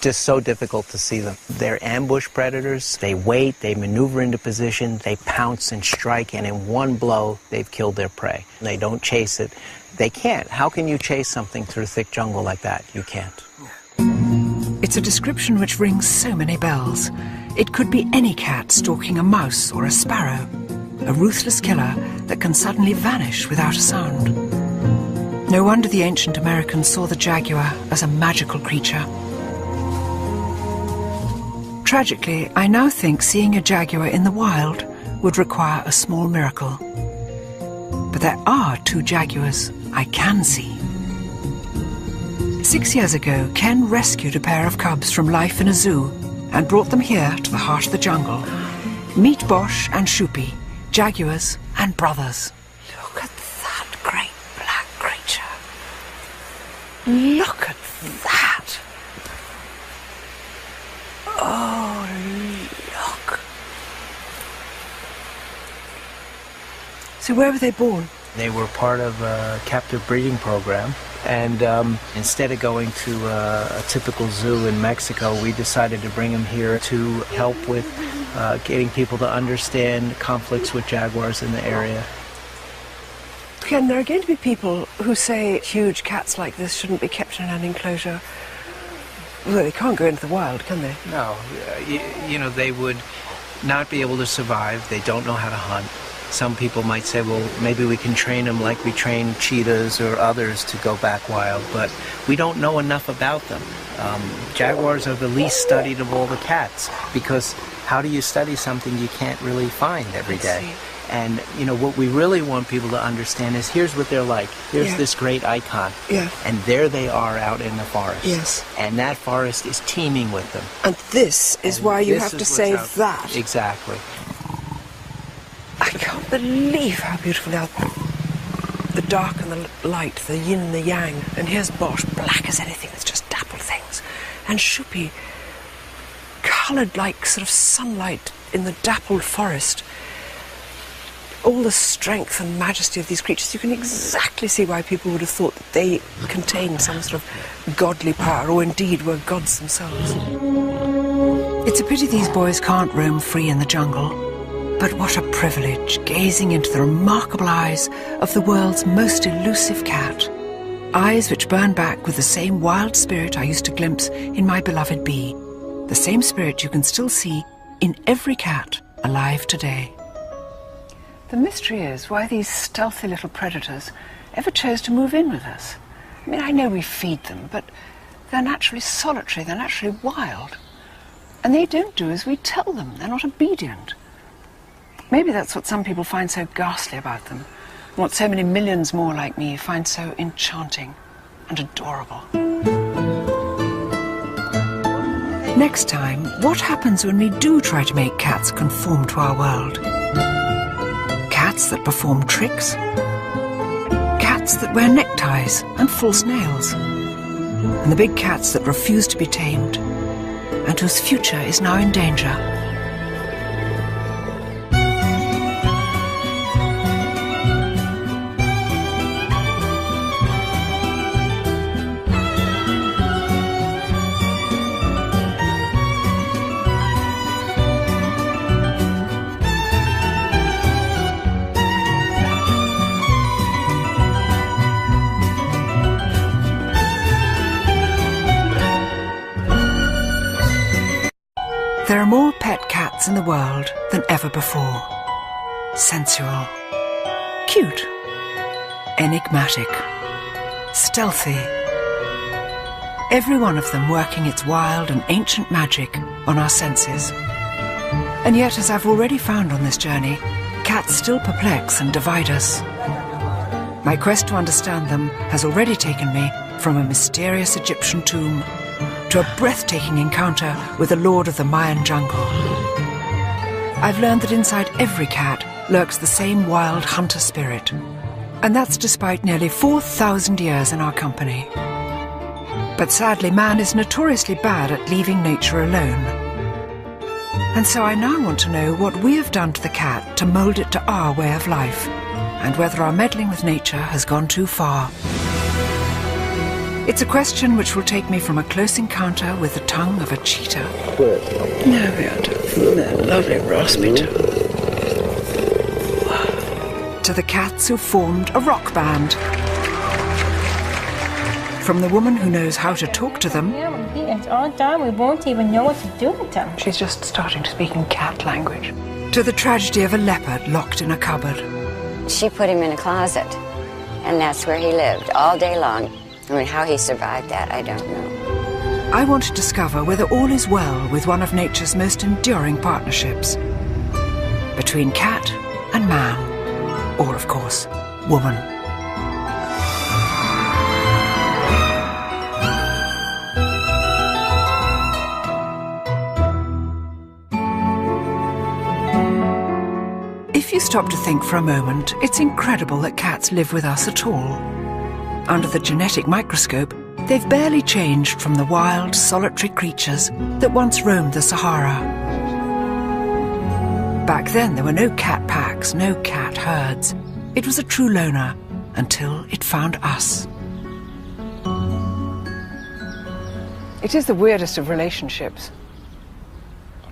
so difficult to see them. They're ambush predators. They wait, they maneuver into position, they pounce and strike, and in one blow, they've killed their prey. They don't chase it. They can't. How can you chase something through thick jungle like that? You can't. It's a description which rings so many bells. It could be any cat stalking a mouse or a sparrow, a ruthless killer that can suddenly vanish without a sound. No wonder the ancient Americans saw the jaguar as a magical creature. Tragically, I now think seeing a jaguar in the wild would require a small miracle. But there are 2 jaguars I can see. 6 years ago, Ken rescued a pair of cubs from life in a zoo and brought them here to the heart of the jungle. Meet Bosch and Shupi, jaguars and brothers. Look at that great black creature. Look at that. Oh, look. So where were they born? They were part of a captive breeding program, and instead of going to a typical zoo in Mexico, we decided to bring them here to help with getting people to understand conflicts with jaguars in the area. Ken, there are going to be people who say huge cats like this shouldn't be kept in an enclosure. Well, they can't go into the wild, can they? No. You know, they would not be able to survive. They don't know how to hunt. Some people might say, well, maybe we can train them like we train cheetahs or others to go back wild, but we don't know enough about them. Jaguars are the least studied of all the cats, because how do you study something you can't really find every day? And, you know, what we really want people to understand is here's what they're like. Here's this great icon. Yeah. And there they are out in the forest. Yes. And that forest is teeming with them. And this is why you have to save that. Exactly. I can't believe how beautiful they are. The dark and the light, the yin and the yang. And here's Bosch, black as anything, it's just dappled things. And Shupi, coloured like sort of sunlight in the dappled forest. All the strength and majesty of these creatures, you can exactly see why people would have thought that they contained some sort of godly power, or indeed were gods themselves. It's a pity these boys can't roam free in the jungle. But what a privilege, gazing into the remarkable eyes of the world's most elusive cat. Eyes which burn back with the same wild spirit I used to glimpse in my beloved bee. The same spirit you can still see in every cat alive today. The mystery is why these stealthy little predators ever chose to move in with us. I mean, I know we feed them, but They're naturally solitary, they're naturally wild. And they don't do as we tell them, they're not obedient. Maybe that's what some people find so ghastly about them, and what so many millions more like me find so enchanting and adorable. Next time, what happens when we do try to make cats conform to our world? Cats that perform tricks? Cats that wear neckties and false nails? And the big cats that refuse to be tamed, and whose future is now in danger? There are more pet cats in the world than ever before. Sensual, cute, enigmatic, stealthy. Every one of them working its wild and ancient magic on our senses. And yet, as I've already found on this journey, cats still perplex and divide us. My quest to understand them has already taken me from a mysterious Egyptian tomb to a breathtaking encounter with the lord of the Mayan jungle. I've learned that inside every cat lurks the same wild hunter spirit, and that's despite nearly 4,000 years in our company. But sadly, man is notoriously bad at leaving nature alone. And so I now want to know what we have done to the cat to mould it to our way of life, and whether our meddling with nature has gone too far. It's a question which will take me from a close encounter with the tongue of a cheetah. There we are, that lovely raspy to the cats who formed a rock band. From the woman who knows how to talk to them. Yeah, when he is all done, we won't even know what to do with them. She's just starting to speak in cat language. To the tragedy of a leopard locked in a cupboard. She put him in a closet, and that's where he lived all day long. I mean, how he survived that, I don't know. I want to discover whether all is well with one of nature's most enduring partnerships. Between cat and man. Or, of course, woman. If you stop to think for a moment, it's incredible that cats live with us at all. Under the genetic microscope, they've barely changed from the wild, solitary creatures that once roamed the Sahara. Back then, there were no cat packs, no cat herds. It was a true loner until it found us. It is the weirdest of relationships.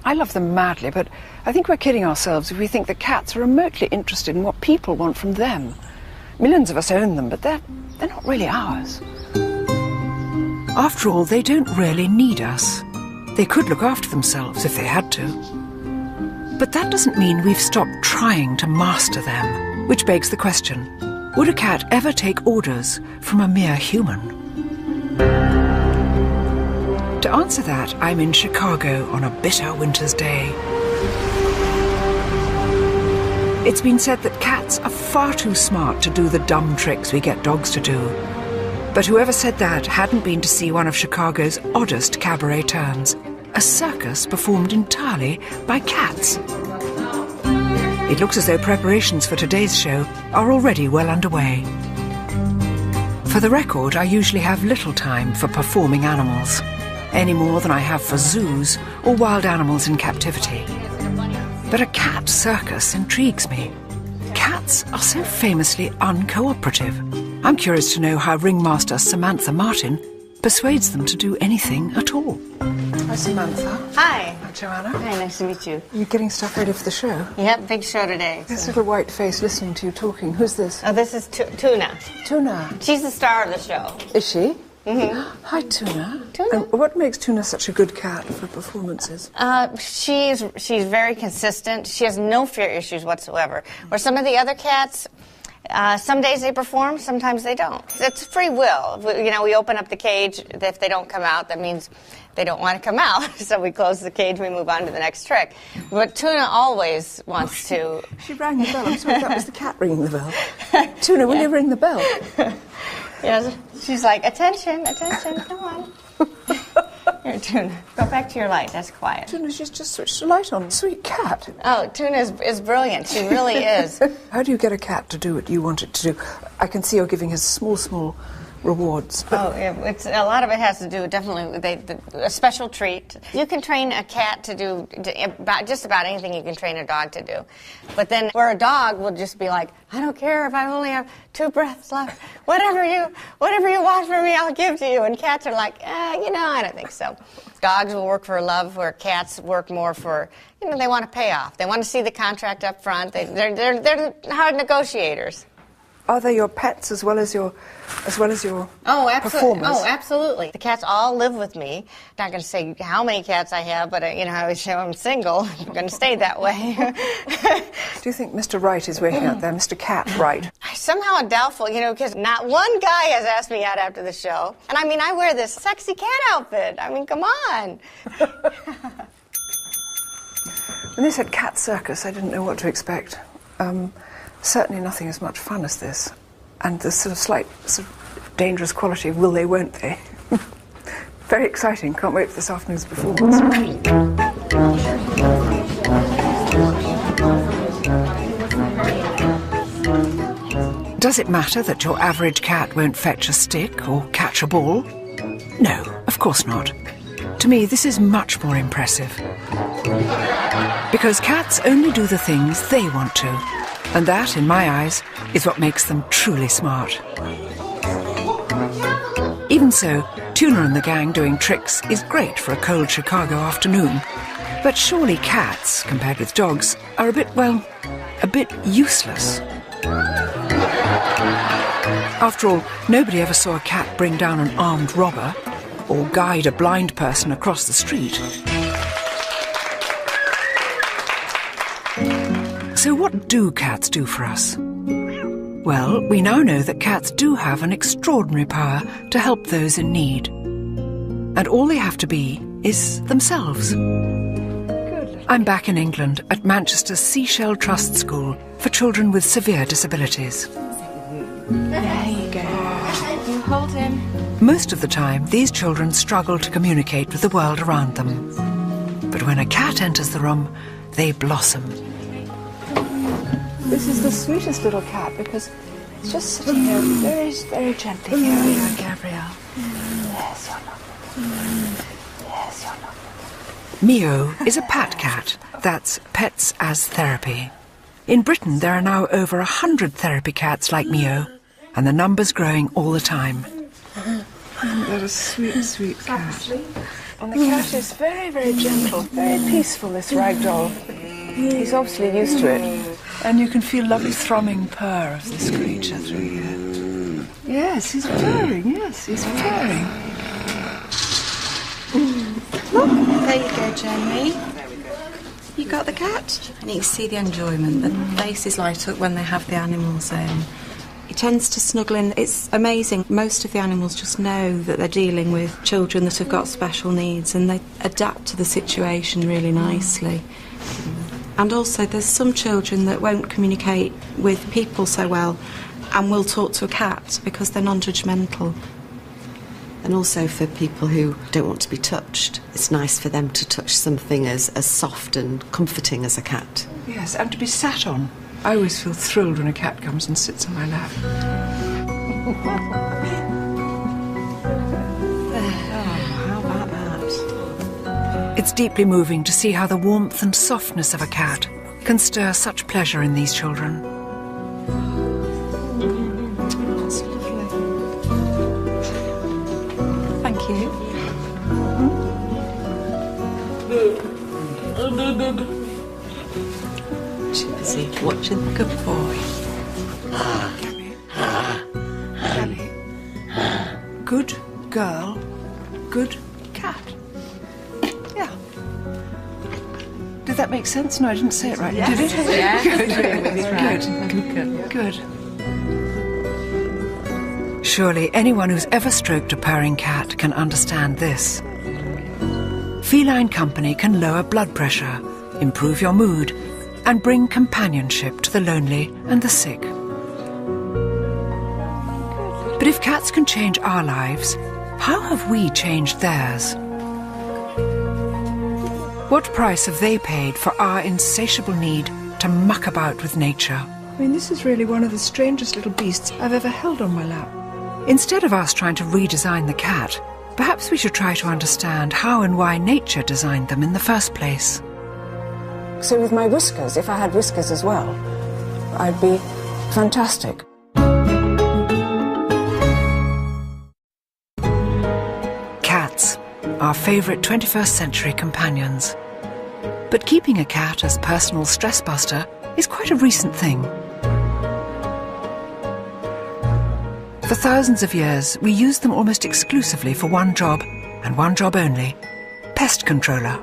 I love them madly, but I think we're kidding ourselves if we think that cats are remotely interested in what people want from them. Millions of us own them, but they're not really ours. After all, they don't really need us. They could look after themselves if they had to. But that doesn't mean we've stopped trying to master them, which begs the question, would a cat ever take orders from a mere human? To answer that, I'm in Chicago on a bitter winter's day. It's been said that cats are far too smart to do the dumb tricks we get dogs to do. But whoever said that hadn't been to see one of Chicago's oddest cabaret turns, a circus performed entirely by cats. It looks as though preparations for today's show are already well underway. For the record, I usually have little time for performing animals, any more than I have for zoos or wild animals in captivity. But a cat circus intrigues me. Cats are so famously uncooperative. I'm curious to know how ringmaster Samantha Martin persuades them to do anything at all. Hi, Samantha. Hi. I'm Joanna. Hi, nice to meet you. You're getting stuff ready for the show? Yep, big show today. This little white face listening to you talking. Who's this? Oh, this is Tuna. Tuna. She's the star of the show. Is she? Mm-hmm. Hi, Tuna. Tuna. And what makes Tuna such a good cat for performances? She's very consistent. She has no fear issues whatsoever. Where some of the other cats, Some days they perform, sometimes they don't. It's free will. We open up the cage. If they don't come out, that means they don't want to come out. So we close the cage, we move on to the next trick. But Tuna always wants to... She rang the bell. I'm sorry, that was the cat ringing the bell. Tuna, will you ring the bell? Yes, she's like, attention, attention, come on. Here, Tuna, go back to your light. That's quiet. Tuna, she's just switched the light on. Sweet cat. Oh, Tuna is brilliant. She really is. How do you get a cat to do what you want it to do? I can see you're giving her small rewards. But... it's a lot of it has to do definitely with a special treat. You can train a cat to do just about anything you can train a dog to do. But then where a dog will just be like, I don't care if I only have 2 breaths left. Whatever you want from me, I'll give to you. And cats are like, I don't think so. Dogs will work for love, where cats work more for, they want a payoff. They want to see the contract up front. They're hard negotiators. Are they your pets as well as your performers? Oh, absolutely. The cats all live with me. Not going to say how many cats I have, but I always say I'm single. I'm going to stay that way. Do you think Mr. Wright is waiting out there, Mr. Cat Wright? Somehow doubtful, because not one guy has asked me out after the show. And I wear this sexy cat outfit. Come on. When they said cat circus, I didn't know what to expect. Certainly nothing as much fun as this. And the slight dangerous quality of will they, won't they. Very exciting. Can't wait for this afternoon's performance. Does it matter that your average cat won't fetch a stick or catch a ball? No, of course not. To me, this is much more impressive. Because cats only do the things they want to. And that, in my eyes, is what makes them truly smart. Even so, Tuna and the gang doing tricks is great for a cold Chicago afternoon. But surely cats, compared with dogs, are a bit useless. After all, nobody ever saw a cat bring down an armed robber or guide a blind person across the street. So what do cats do for us? Well, we now know that cats do have an extraordinary power to help those in need. And all they have to be is themselves. I'm back in England at Manchester's Seashell Trust School for children with severe disabilities. There you go. You hold him. Most of the time, these children struggle to communicate with the world around them. But when a cat enters the room, they blossom. This is the sweetest little cat because it's just sitting here very, very gently. Here we are, Gabrielle. Yes, you're lovely. Yes, you're lovely. Mio is a pat cat. That's Pets as Therapy. In Britain, there are now over 100 therapy cats like Mio, and the number's growing all the time. That is sweet, sweet cat. And the cat is very, very gentle, very peaceful, this ragdoll. He's obviously used to it. And you can feel lovely thrumming purr of this creature through here. Yes, he's purring, yes, he's purring. Look, there you go, Jenny. You got the cat? And you can see the enjoyment. The faces light up when they have the animals in. He tends to snuggle in. It's amazing. Most of the animals just know that they're dealing with children that have got special needs, and they adapt to the situation really nicely. And also there's some children that won't communicate with people so well and will talk to a cat because they're non-judgmental. And also for people who don't want to be touched, it's nice for them to touch something as soft and comforting as a cat. Yes, and to be sat on. I always feel thrilled when a cat comes and sits on my lap. How about that? It's deeply moving to see how the warmth and softness of a cat can stir such pleasure in these children. That's lovely. Thank you. She's busy watching the good boy. Gabby. Good girl, good cat. Yeah. Did that make sense? No, I didn't say it right. Yes. Did it? Yeah. Good. Good. Good. Surely anyone who's ever stroked a purring cat can understand this. Feline company can lower blood pressure, improve your mood, and bring companionship to the lonely and the sick. But if cats can change our lives, how have we changed theirs? What price have they paid for our insatiable need to muck about with nature? I mean, this is really one of the strangest little beasts I've ever held on my lap. Instead of us trying to redesign the cat, perhaps we should try to understand how and why nature designed them in the first place. So with my whiskers, if I had whiskers as well, I'd be fantastic. Cats, our favourite 21st century companions. But keeping a cat as personal stress buster is quite a recent thing. For thousands of years, we used them almost exclusively for one job, and one job only: pest controller.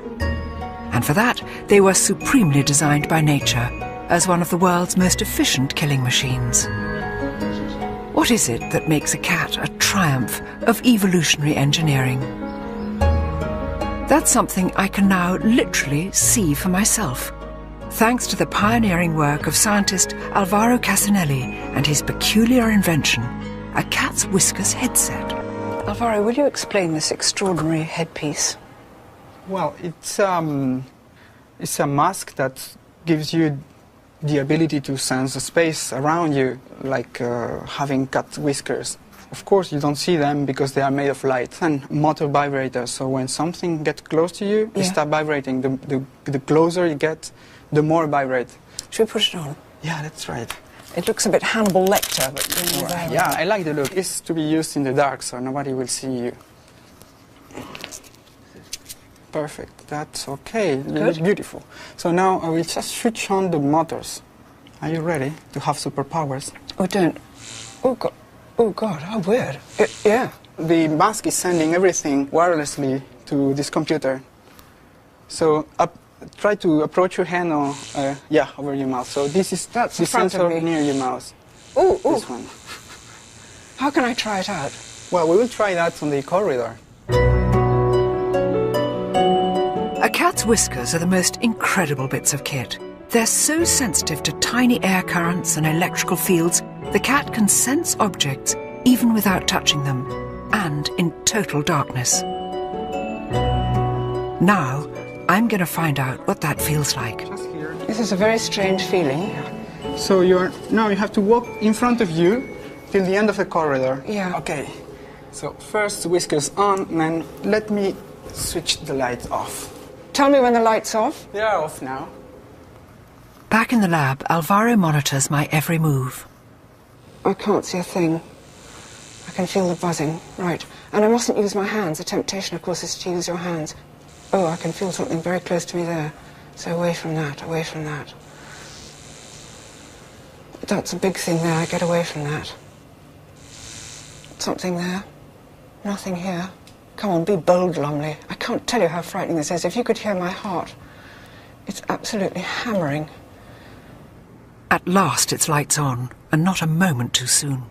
And for that, they were supremely designed by nature as one of the world's most efficient killing machines. What is it that makes a cat a triumph of evolutionary engineering? That's something I can now literally see for myself, thanks to the pioneering work of scientist Alvaro Casanelli and his peculiar invention, a cat's whiskers headset. Alvaro, will you explain this extraordinary headpiece? Well, it's a mask that gives you the ability to sense the space around you, like having cat whiskers. Of course, you don't see them because they are made of light and motor vibrators. So when something gets close to you, you start vibrating. The closer you get, the more vibrate. Should we put it on? Yeah, that's right. It looks a bit Hannibal Lecter, but yeah, I like the look. It's to be used in the dark, so nobody will see you. Perfect. That's okay. It looks beautiful. So now I will just switch on the motors. Are you ready to have superpowers? Oh, don't. Oh, God. Oh, God, how weird. Yeah. The mask is sending everything wirelessly to this computer. So try to approach your hand or, over your mouth. So this is the sensor near your mouth. Oh, this one. How can I try it out? Well, we will try that on the corridor. A cat's whiskers are the most incredible bits of kit. They're so sensitive to tiny air currents and electrical fields, the cat can sense objects even without touching them, and in total darkness. Now, I'm going to find out what that feels like. This is a very strange feeling. So now you have to walk in front of you till the end of the corridor. Yeah. Okay. So first whiskers on, and then let me switch the light off. Tell me when the light's off. They are off now. Back in the lab, Alvaro monitors my every move. I can't see a thing. I can feel the buzzing. Right. And I mustn't use my hands. The temptation, of course, is to use your hands. Oh, I can feel something very close to me there. So away from that, away from that. That's a big thing there. Get away from that. Something there. Nothing here. Come on, be bold, Lumley. I can't tell you how frightening this is. If you could hear my heart. It's absolutely hammering. At last it's lights on, and not a moment too soon.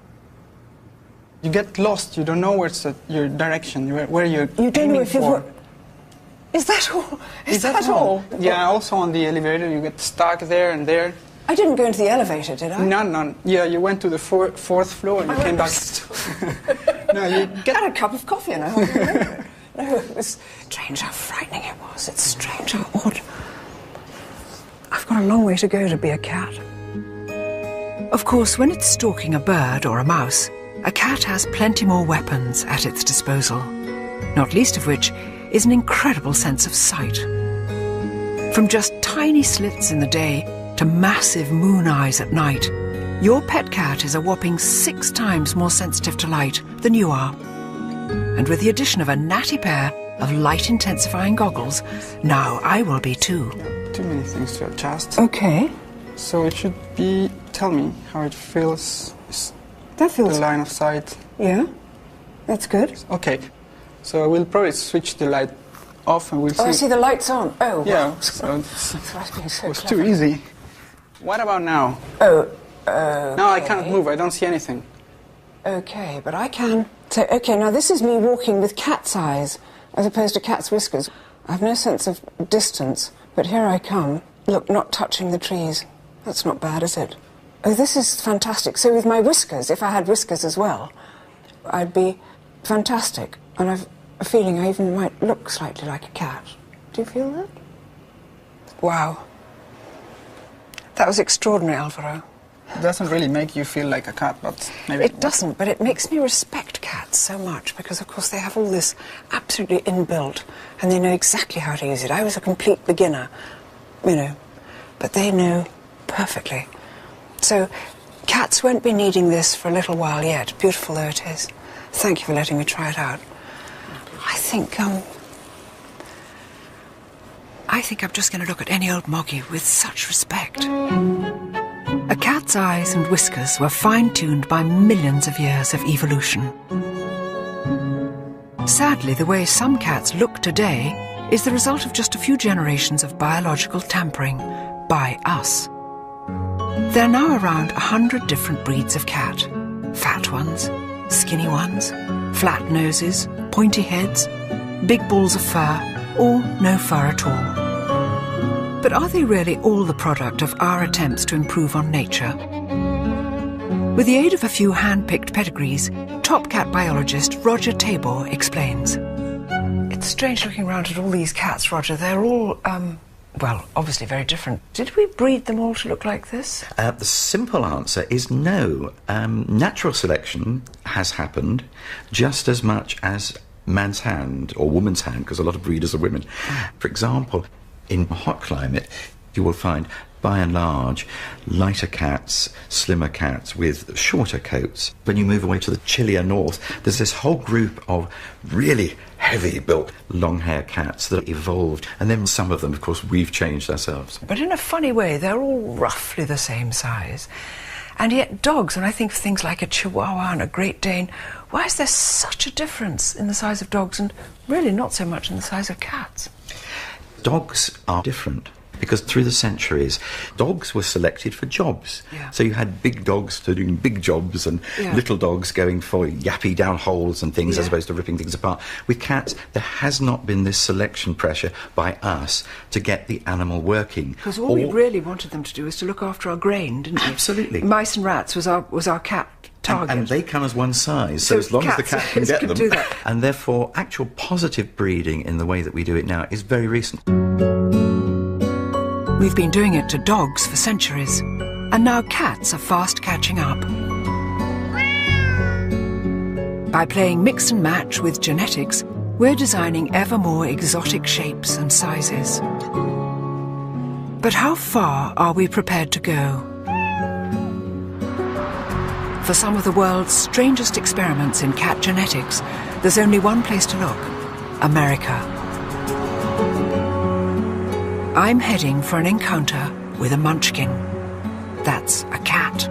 You get lost. You don't know where's your direction, where you're You don't know if for. Is that all? Is that all? Yeah, also on the elevator, you get stuck there and there. I didn't go into the elevator, did I? No. Yeah, you went to the fourth floor and you came back. No, you had a cup of coffee and I hardly remember it. No, it was strange how frightening it was. It's strange how odd. I've got a long way to go to be a cat. Of course, when it's stalking a bird or a mouse, a cat has plenty more weapons at its disposal, not least of which is an incredible sense of sight. From just tiny slits in the day to massive moon eyes at night, your pet cat is a whopping 6 times more sensitive to light than you are. And with the addition of a natty pair of light-intensifying goggles, now I will be too. Too many things to adjust. Okay. So it should be, tell me how it feels. That feels... The line of sight. Yeah, that's good. Okay, so I will probably switch the light off and we'll see. Oh, I see the light's on. Oh, yeah. Wow. So it was too easy. What about now? Oh, Now I cannot move, I don't see anything. okay, but I can. So, okay, now this is me walking with cat's eyes as opposed to cat's whiskers. I have no sense of distance, but here I come. Look, not touching the trees. That's not bad, is it? Oh, this is fantastic. So with my whiskers, if I had whiskers as well, I'd be fantastic. And I've a feeling I even might look slightly like a cat. Do you feel that? Wow. That was extraordinary, Alvaro. It doesn't really make you feel like a cat, but maybe... It doesn't, but it makes me respect cats so much because, of course, they have all this absolutely inbuilt and they know exactly how to use it. I was a complete beginner, you know, but they know perfectly. So cats won't be needing this for a little while yet, beautiful though it is. Thank you for letting me try it out. I think I'm just going to look at any old moggy with such respect. A cat's eyes and whiskers were fine-tuned by millions of years of evolution. Sadly, the way some cats look today is the result of just a few generations of biological tampering by us. There are now around 100 different breeds of cat. Fat ones, skinny ones, flat noses, pointy heads, big balls of fur, or no fur at all. But are they really all the product of our attempts to improve on nature? With the aid of a few hand-picked pedigrees, top cat biologist Roger Tabor explains. It's strange looking around at all these cats, Roger. They're all, well, obviously very different. Did we breed them all to look like this? The simple answer is no. Natural selection has happened just as much as man's hand or woman's hand, because a lot of breeders are women. For example, in a hot climate, you will find, by and large, lighter cats, slimmer cats with shorter coats. When you move away to the chillier north, there's this whole group of really heavy-built, long-haired cats that evolved. And then some of them, of course, we've changed ourselves. But in a funny way, they're all roughly the same size. And yet dogs, when I think of things like a Chihuahua and a Great Dane, why is there such a difference in the size of dogs and really not so much in the size of cats? Dogs are different because through the centuries, dogs were selected for jobs. Yeah. So you had big dogs doing big jobs and little dogs going for yappy down holes and things as opposed to ripping things apart. With cats, there has not been this selection pressure by us to get the animal working. Because all we really wanted them to do was to look after our grain, didn't we? Absolutely. Mice and rats was our cat target. And they come as one size, so as long as the cat can get them. Do that. And therefore, actual positive breeding in the way that we do it now is very recent. We've been doing it to dogs for centuries, and now cats are fast catching up. By playing mix and match with genetics, we're designing ever more exotic shapes and sizes. But how far are we prepared to go? For some of the world's strangest experiments in cat genetics, there's only one place to look: America. I'm heading for an encounter with a munchkin. That's a cat.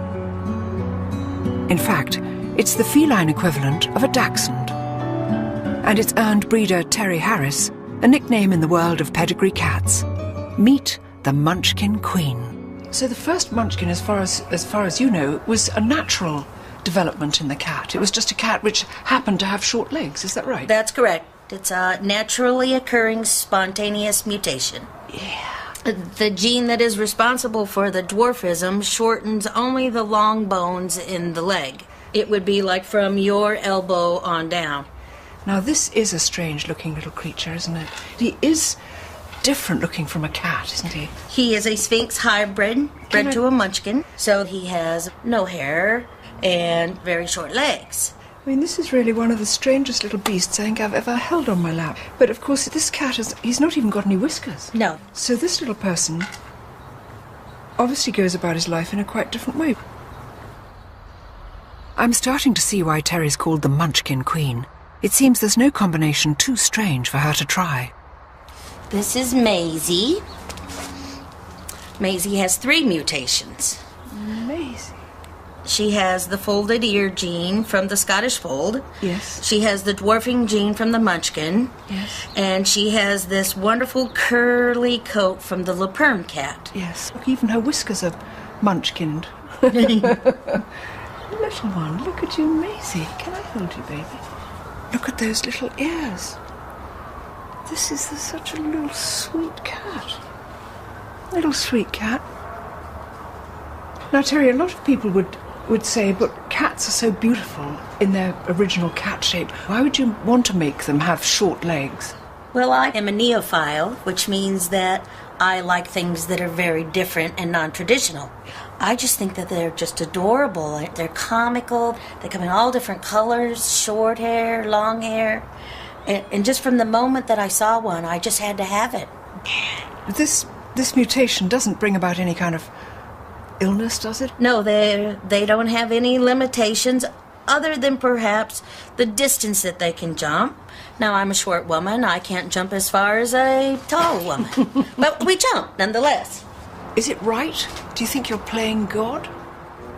In fact, it's the feline equivalent of a dachshund. And it's earned breeder Terry Harris a nickname in the world of pedigree cats. Meet the Munchkin Queen. So the first munchkin, as far as you know, was a natural development in the cat. It was just a cat which happened to have short legs, is that right? That's correct. It's a naturally occurring spontaneous mutation. Yeah. The gene that is responsible for the dwarfism shortens only the long bones in the leg. It would be like from your elbow on down. Now this is a strange looking little creature, isn't it? He is different looking from a cat, isn't he? He is a Sphinx hybrid bred to a munchkin, so he has no hair and very short legs. I mean, this is really one of the strangest little beasts I think I've ever held on my lap. But of course, this cat he's not even got any whiskers. No. So this little person obviously goes about his life in a quite different way. I'm starting to see why Terry's called the Munchkin Queen. It seems there's no combination too strange for her to try. This is Maisie. Maisie has 3 mutations. Maisie? She has the folded ear gene from the Scottish Fold. Yes. She has the dwarfing gene from the Munchkin. Yes. And she has this wonderful curly coat from the La Perm cat. Yes. Look, even her whiskers are munchkined. Little one, look at you, Maisie. Can I hold you, baby? Look at those little ears. This is such a little sweet cat. Little sweet cat. Now, Terry, a lot of people would say, but cats are so beautiful in their original cat shape. Why would you want to make them have short legs? Well, I am a neophile, which means that I like things that are very different and non-traditional. I just think that they're just adorable. They're comical. They come in all different colors, short hair, long hair. And just from the moment that I saw one, I just had to have it. This mutation doesn't bring about any kind of illness, does it? No, they don't have any limitations other than perhaps the distance that they can jump. Now, I'm a short woman. I can't jump as far as a tall woman. But we jump, nonetheless. Is it right? Do you think you're playing God?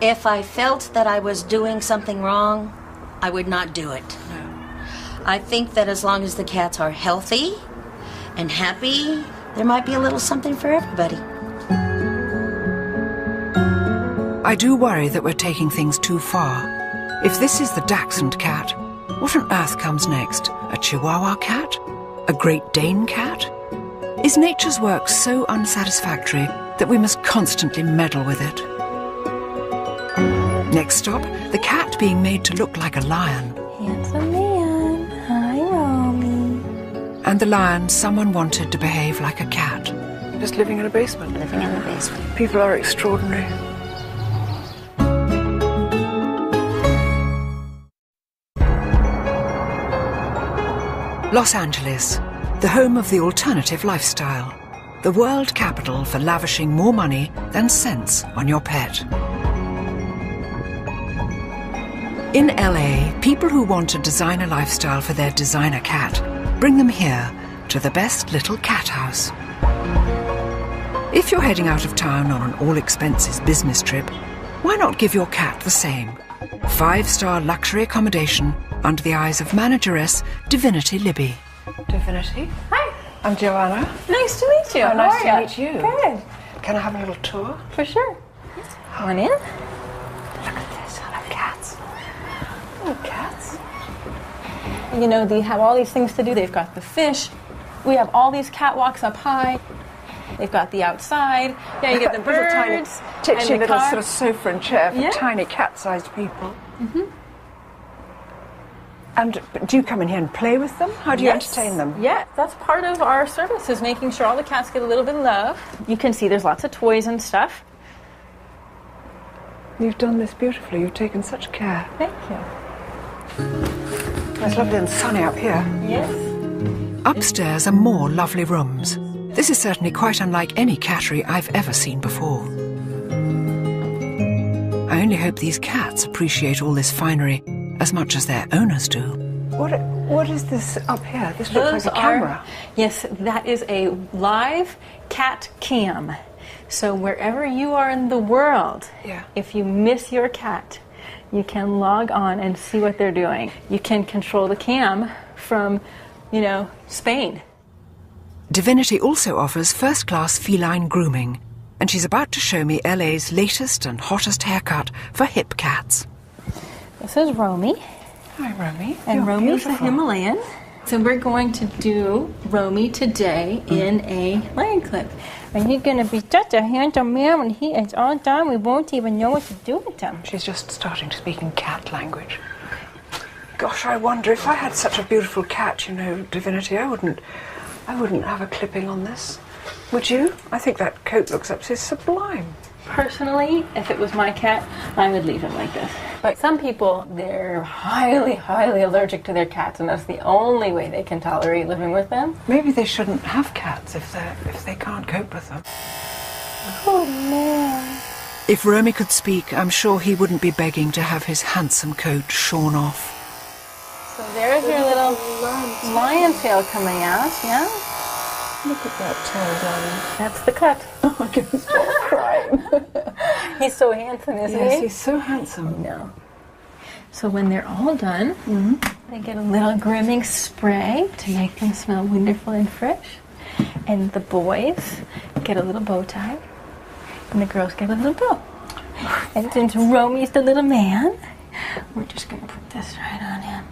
If I felt that I was doing something wrong, I would not do it. No. I think that as long as the cats are healthy and happy, there might be a little something for everybody. I do worry that we're taking things too far. If this is the Dachshund cat, what on earth comes next? A Chihuahua cat? A Great Dane cat? Is nature's work so unsatisfactory that we must constantly meddle with it? Next stop, the cat being made to look like a lion. Handsome man. Hi, Romy. And the lion someone wanted to behave like a cat. Just living in a basement. Living in the basement. People are extraordinary. Los Angeles, the home of the alternative lifestyle. The world capital for lavishing more money than sense on your pet. In LA, people who want a designer lifestyle for their designer cat bring them here to the best little cat house. If you're heading out of town on an all-expenses business trip, why not give your cat the same? 5-star luxury accommodation under the eyes of manageress Divinity Libby. Divinity? Hi. I'm Joanna. Nice to meet you. Oh, nice How are to meet you. Good. Can I have a little tour? For sure. Come on in. Look at this. I love cats. Oh, cats. You know, they have all these things to do. They've got the fish. We have all these catwalks up high. They've got the outside. Yeah, you get the birds. Tiny, and the little car. sort of sofa and chair for Yeah. tiny cat-sized people. Mm-hmm. And do you come in here and play with them? How do you Yes. entertain them? Yeah, that's part of our service, is making sure all the cats get a little bit of love. You can see there's lots of toys and stuff. You've done this beautifully. You've taken such care. Thank you. It's lovely and sunny up here. Yes. Upstairs are more lovely rooms. This is certainly quite unlike any cattery I've ever seen before. I only hope these cats appreciate all this finery as much as their owners do. What is this up here? This looks like a camera. Yes, that is a live cat cam. So wherever you are in the world, if you miss your cat, you can log on and see what they're doing. You can control the cam from, Spain. Divinity also offers first-class feline grooming, and she's about to show me LA's latest and hottest haircut for hip cats. This is Romy. Hi, Romy. And You're Romy's a beautiful. Himalayan. So we're going to do Romy today in a lion clip. And he's going to be such a handsome man when he is all done. We won't even know what to do with him. She's just starting to speak in cat language. Gosh, I wonder if I had such a beautiful cat, Divinity, I wouldn't have a clipping on this. Would you? I think that coat looks absolutely sublime. Personally, if it was my cat, I would leave him like this. But some people, they're highly, highly allergic to their cats, and that's the only way they can tolerate living with them. Maybe they shouldn't have cats if they can't cope with them. Oh, man. If Romy could speak, I'm sure he wouldn't be begging to have his handsome coat shorn off. So there's your little lion tail coming out, yeah? Look at that tail, darling. That's the cut. Oh my goodness, stop crying. He's so handsome, isn't he? Yes, he's so handsome. No. So when they're all done, they get a little grooming spray to make them smell wonderful and fresh. And the boys get a little bow tie, and the girls get a little bow. And since Romy's the little man, we're just going to put this right on him.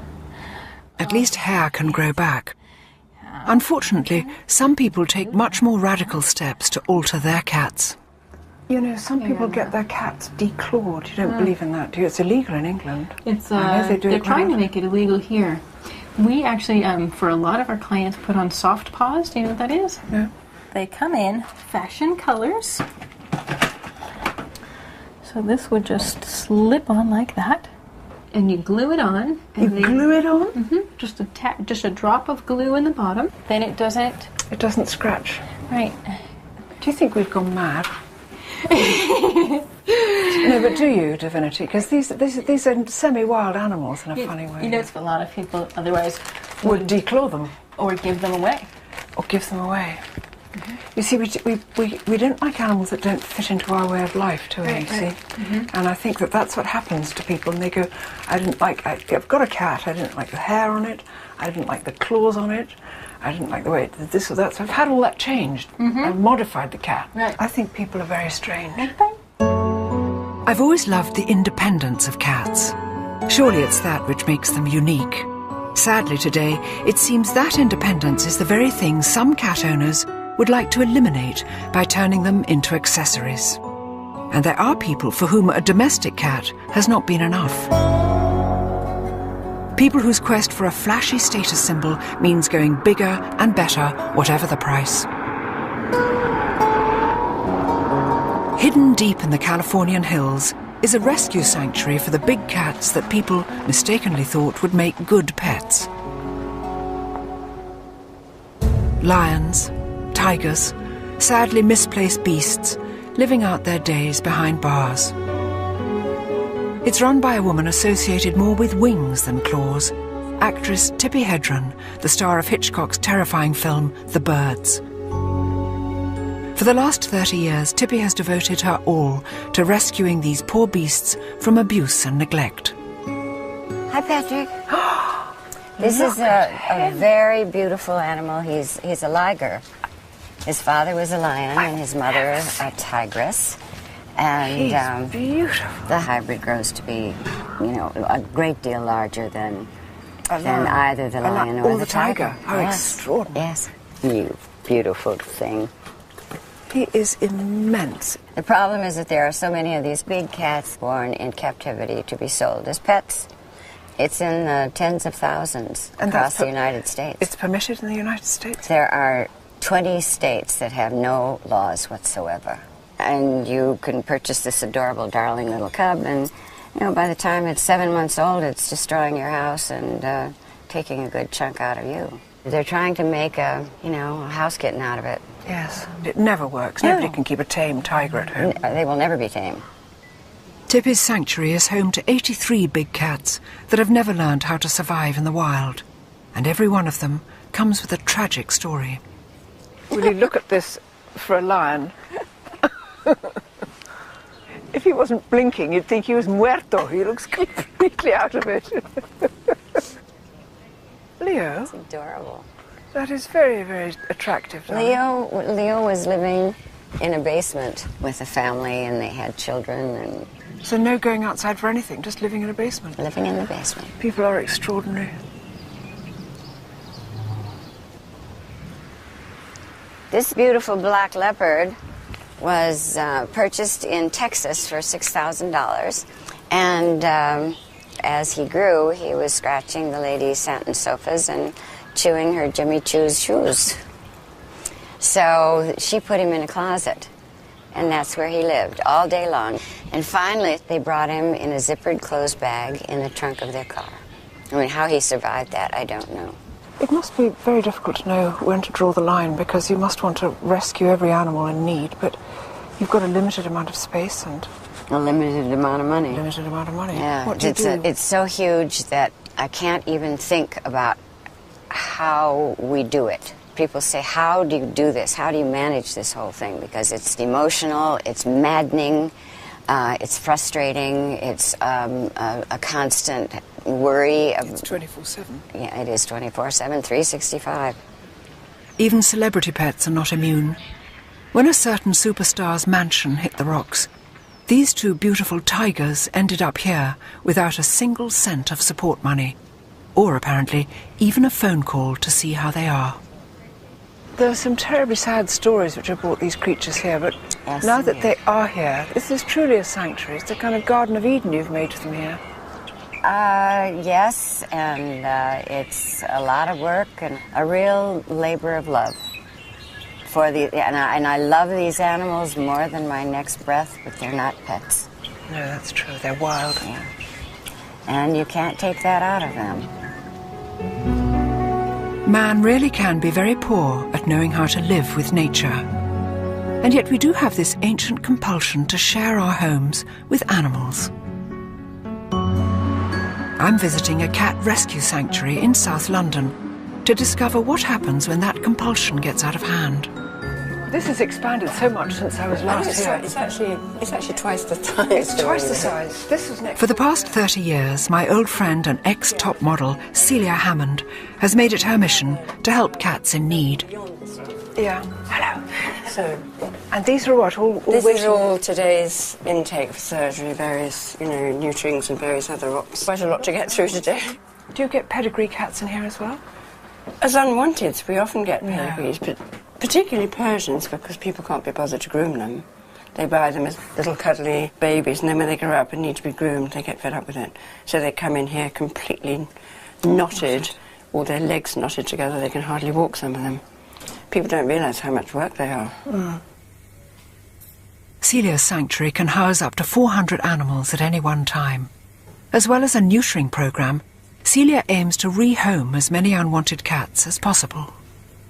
At least hair can grow back. Unfortunately, some people take much more radical steps to alter their cats. You know, some people get their cats declawed. You don't believe in that, do you? It's illegal in England. It's they're trying to make it illegal here. We actually, for a lot of our clients, put on soft paws. Do you know what that is? No. They come in fashion colors. So this would just slip on like that, and you glue it on. You glue it on? Mm-hmm. Just a drop of glue in the bottom. Then it doesn't. It doesn't scratch. Right. Do you think we've gone mad? No, but do you, Divinity? Because these are semi-wild animals in a funny way. You know, it's a lot of people otherwise would declaw them or give them away. Or give them away. You see, we don't like animals that don't fit into our way of life, do we? Right. See? And I think that's what happens to people, and they go, I've got a cat, I didn't like the hair on it, I didn't like the claws on it, I didn't like the way it did this or that, so I've had all that changed. I've modified the cat. Right. I think people are very strange. I've always loved the independence of cats. Surely it's that which makes them unique. Sadly today, it seems that independence is the very thing some cat owners would like to eliminate by turning them into accessories. And there are people for whom a domestic cat has not been enough. People whose quest for a flashy status symbol means going bigger and better, whatever the price. Hidden deep in the Californian hills is a rescue sanctuary for the big cats that people mistakenly thought would make good pets. Lions, tigers, sadly misplaced beasts living out their days behind bars. It's run by a woman associated more with wings than claws, actress Tippi Hedren, the star of Hitchcock's terrifying film The Birds. For the last 30 years, Tippi has devoted her all to rescuing these poor beasts from abuse and neglect. Hi, Patrick. This is a very beautiful animal. He's a liger. His father was a lion and his mother a tigress. And He's beautiful. The hybrid grows to be, a great deal larger than either the lion or the tiger. How extraordinary. Yes. You beautiful thing. He is immense. The problem is that there are so many of these big cats born in captivity to be sold as pets. It's in the tens of thousands across the United States. It's permitted in the United States? There are 20 states that have no laws whatsoever. And you can purchase this adorable, darling little cub, and, by the time it's 7 months old, it's destroying your house and taking a good chunk out of you. They're trying to make a house kitten out of it. Yes, it never works. Nobody can keep a tame tiger at home. They will never be tame. Tippi's sanctuary is home to 83 big cats that have never learned how to survive in the wild. And every one of them comes with a tragic story. Will you look at this for a lion? If he wasn't blinking, you'd think he was muerto. He looks completely out of it. Leo? It's adorable. That is very, very attractive. Leo was living in a basement with a family, and they had children. And so no going outside for anything, just living in a basement? Living in the basement. People are extraordinary. This beautiful black leopard was purchased in Texas for $6,000. And as he grew, he was scratching the ladies' satin sofas and chewing her Jimmy Choo's shoes. So she put him in a closet, and that's where he lived all day long. And finally, they brought him in a zippered clothes bag in the trunk of their car. I mean, how he survived that, I don't know. It must be very difficult to know when to draw the line, because you must want to rescue every animal in need, but you've got a limited amount of space and... A limited amount of money. Limited amount of money. Yeah, what do you do? It's so huge that I can't even think about how we do it. People say, how do you do this? How do you manage this whole thing? Because it's emotional, it's maddening, it's frustrating, it's a constant worry. It's 24/7. Yeah, it is 24/7, 365. Even celebrity pets are not immune. When a certain superstar's mansion hit the rocks, These two beautiful tigers ended up here without a single cent of support money, or apparently even a phone call to see how they are. There are some terribly sad stories which have brought these creatures here, but Yes, now that indeed. they are here, this is truly a sanctuary. It's a kind of Garden of Eden you've made for them here. Yes, and it's a lot of work and a real labor of love. And I love these animals more than my next breath, but they're not pets. No, that's true. They're wild. Yeah. And you can't take that out of them. Man really can be very poor at knowing how to live with nature. And yet we do have this ancient compulsion to share our homes with animals. I'm visiting a cat rescue sanctuary in South London to discover what happens when that compulsion gets out of hand. This has expanded so much since I was last here. It's actually twice the size. It's twice the size. This was next. For the past 30 years, my old friend and ex-top model, Celia Hammond, has made it her mission to help cats in need. Yeah. Hello. So, and these are what? All This is waiting- all today's intake for surgery, various, nutrients and various other ops. Quite a lot to get through today. Do you get pedigree cats in here as well? As unwanted, we often get pedigrees, but particularly Persians, because people can't be bothered to groom them. They buy them as little cuddly babies, and then when they grow up and need to be groomed, they get fed up with it. So they come in here completely knotted, or their legs knotted together. They can hardly walk, some of them. People don't realise how much work they are. Celia's sanctuary can house up to 400 animals at any one time. As well as a neutering program, Celia aims to rehome as many unwanted cats as possible.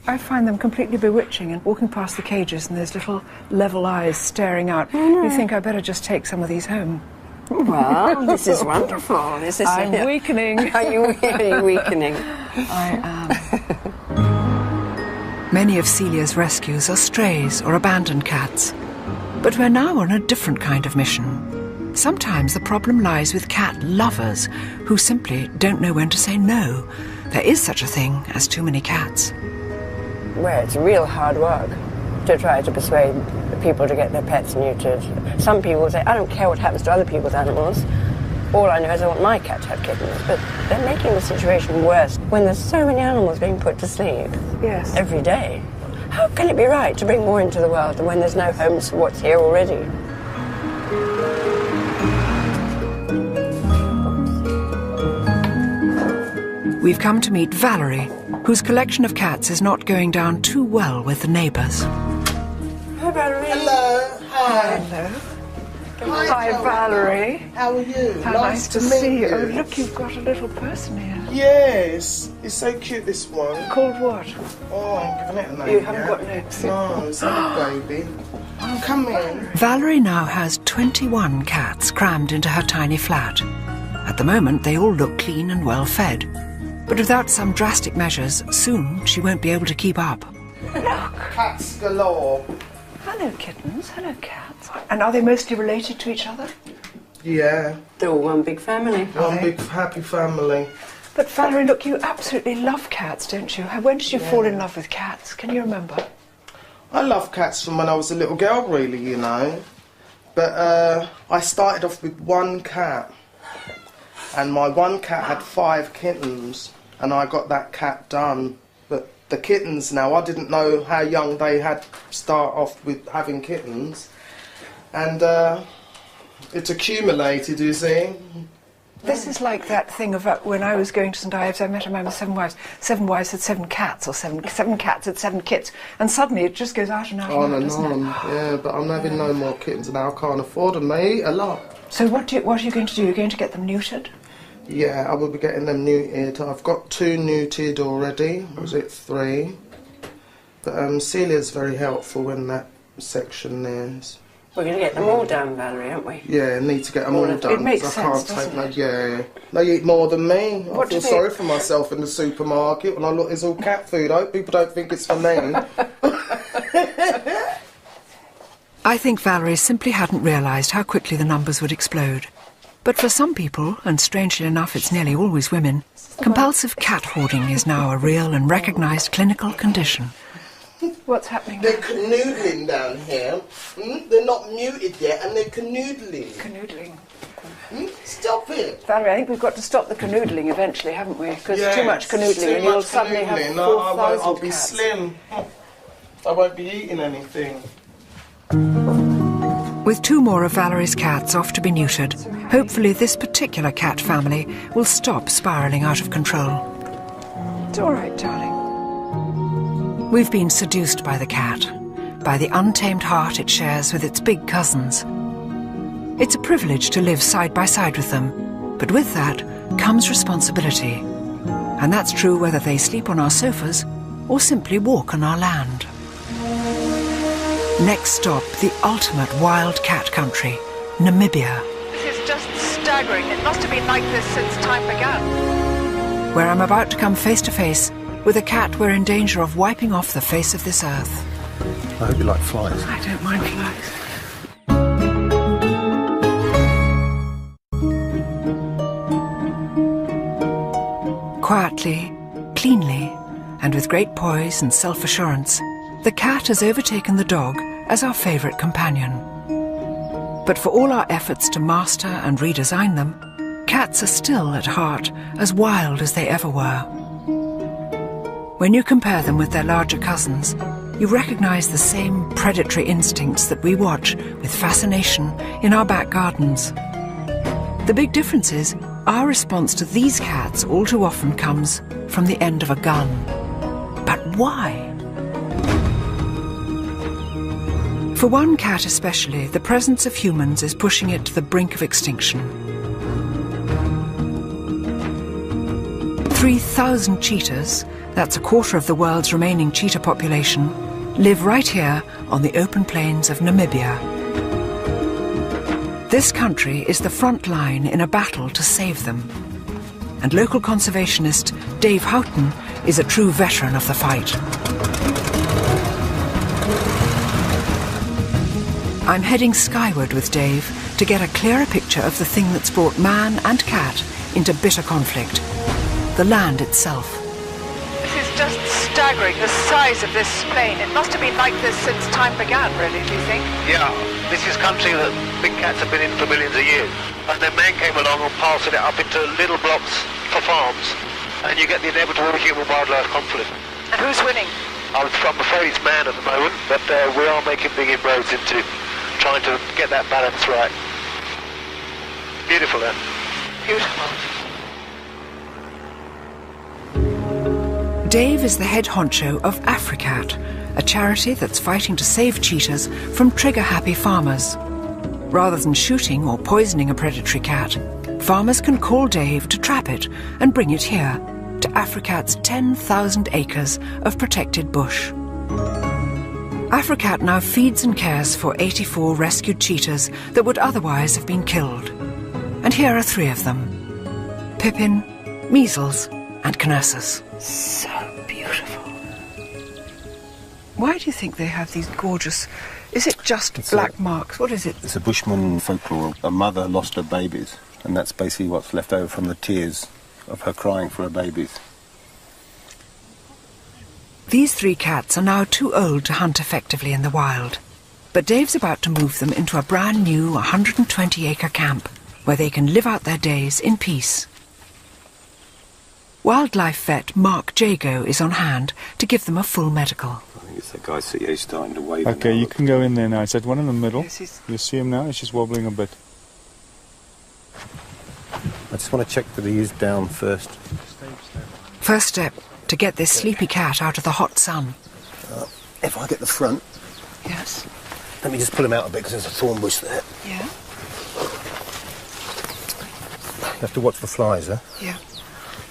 I find them completely bewitching, and walking past the cages and those little level eyes staring out, you think I better just take some of these home. Well, this is wonderful. I'm weakening. Are you weakening? I am. Many of Celia's rescues are strays or abandoned cats. But we're now on a different kind of mission. Sometimes the problem lies with cat lovers who simply don't know when to say no. There is such a thing as too many cats. Well, it's real hard work to try to persuade people to get their pets neutered. Some people say, I don't care what happens to other people's animals. All I know is I want my cat to have kittens. But they're making the situation worse when there's so many animals being put to sleep every day. How can it be right to bring more into the world when there's no homes for what's here already? We've come to meet Valerie, whose collection of cats is not going down too well with the neighbours. Hi, Valerie. Hello. Hi. Hello. Hi, Valerie. How are you? How nice to see you. Oh, look, you've got a little person here. Yes. It's so cute, this one. Called what? Oh, I'm giving it a name. You haven't got names. No, it's a baby. Oh, come in. Valerie now has 21 cats crammed into her tiny flat. At the moment, they all look clean and well fed. But without some drastic measures, soon she won't be able to keep up. Look. Cats galore. Hello, kittens. Hello, cats. And are they mostly related to each other? Yeah. They're all one big family. One big happy family. But Valerie, look, you absolutely love cats, don't you? When did you fall in love with cats? Can you remember? I love cats from when I was a little girl, really, you know. But I started off with one cat. And my one cat had 5 kittens. And I got that cat done. But the kittens now, I didn't know how young they had start off with having kittens. And it's accumulated, you see. This is like that thing of when I was going to St Ives, I met a man with 7 wives. 7 wives had 7 cats, or seven cats had 7 kits. And suddenly it just goes out and out On and and out, on. Yeah, but I'm having no more kittens now. I can't afford them. They eat a lot. So what are you going to do? You're going to get them neutered? Yeah, I will be getting them neutered. I've got 2 neutered already. Was it 3? But Celia's very helpful in that section there. We're going to get them all done, Valerie, aren't we? Yeah, need to get them all done. It makes I sense, can't take doesn't Yeah, they eat more than me. What I feel do they- sorry for myself in the supermarket when I look. It's all cat food. I hope people don't think it's for me. I think Valerie simply hadn't realised how quickly the numbers would explode. But for some people, and strangely enough it's nearly always women, compulsive cat hoarding is now a real and recognised clinical condition. What's happening? They're canoodling down here. They're not muted yet, and they're canoodling. Canoodling. Stop it. Valerie, I think we've got to stop the canoodling eventually, haven't we? Because Yes, too much canoodling and you'll suddenly have 4,000 I'll be cats. slim. I won't be eating anything. With 2 more of Valerie's cats off to be neutered, hopefully this particular cat family will stop spiralling out of control. It's all right, darling. We've been seduced by the cat, by the untamed heart it shares with its big cousins. It's a privilege to live side by side with them, but with that comes responsibility. And that's true whether they sleep on our sofas or simply walk on our land. Next stop, the ultimate wild cat country, Namibia, This is just staggering. It must have been like this since time began. where I'm about to come face to face with a cat we're in danger of wiping off the face of this earth. I hope you like flies. I don't mind flies. Quietly, cleanly, and with great poise and self-assurance, the cat has overtaken the dog as our favourite companion. But for all our efforts to master and redesign them, cats are still at heart as wild as they ever were. When you compare them with their larger cousins, you recognise the same predatory instincts that we watch with fascination in our back gardens. The big difference is our response to these cats all too often comes from the end of a gun. But why? For one cat especially, the presence of humans is pushing it to the brink of extinction. 3,000 cheetahs, that's a quarter of the world's remaining cheetah population, live right here on the open plains of Namibia. This country is the front line in a battle to save them. And local conservationist Dave Houghton is a true veteran of the fight. I'm heading skyward with Dave to get a clearer picture of the thing that's brought man and cat into bitter conflict, the land itself. This is just staggering, the size of this plain. It must have been like this since time began, really, do you think? Yeah, this is country that big cats have been in for millions of years. And then man came along and parceled it up into little blocks for farms. And you get the inevitable human-wildlife conflict. And who's winning? I'm afraid it's man at the moment, but we are making big inroads into trying to get that balance right. Beautiful, eh? Beautiful. Dave is the head honcho of Africat, a charity that's fighting to save cheetahs from trigger-happy farmers. Rather than shooting or poisoning a predatory cat, farmers can call Dave to trap it and bring it here, to Africat's 10,000 acres of protected bush. Africat now feeds and cares for 84 rescued cheetahs that would otherwise have been killed. And here are 3 of them: Pippin, Measles, and Knessus. So beautiful. Why do you think they have these gorgeous... Is it just black marks? What is it? It's a Bushman folklore. A mother lost her babies, and that's basically what's left over from the tears of her crying for her babies. These 3 cats are now too old to hunt effectively in the wild, but Dave's about to move them into a brand new 120-acre camp where they can live out their days in peace. Wildlife vet Mark Jago is on hand to give them a full medical. I think it's that guy CA starting to wave. Okay, you can go in there now. I said one in the middle. Yes, you see him now? He's just wobbling a bit. I just want to check that he is down first. First step, to get this sleepy cat out of the hot sun. If I get the front... Yes. Let me just pull him out a bit because there's a thorn bush there. Yeah? You have to watch the flies, huh? Yeah.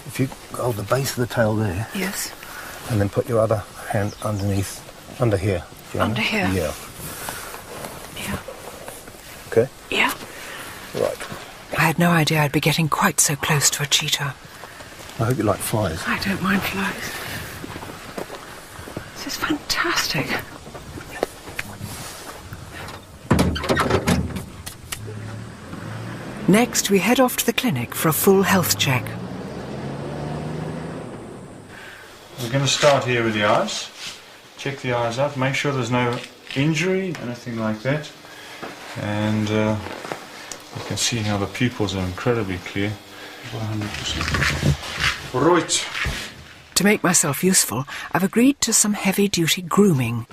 If you hold the base of the tail there... Yes. And then put your other hand underneath, under here. Fiona. Under here? Yeah. Yeah. Okay? Yeah. Right. I had no idea I'd be getting quite so close to a cheetah. I hope you like flies. I don't mind flies. This is fantastic. Next, we head off to the clinic for a full health check. We're going to start here with the eyes. check the eyes out, make sure there's no injury, anything like that. And you can see how the pupils are incredibly clear. 100%. Right. To make myself useful, I've agreed to some heavy-duty grooming.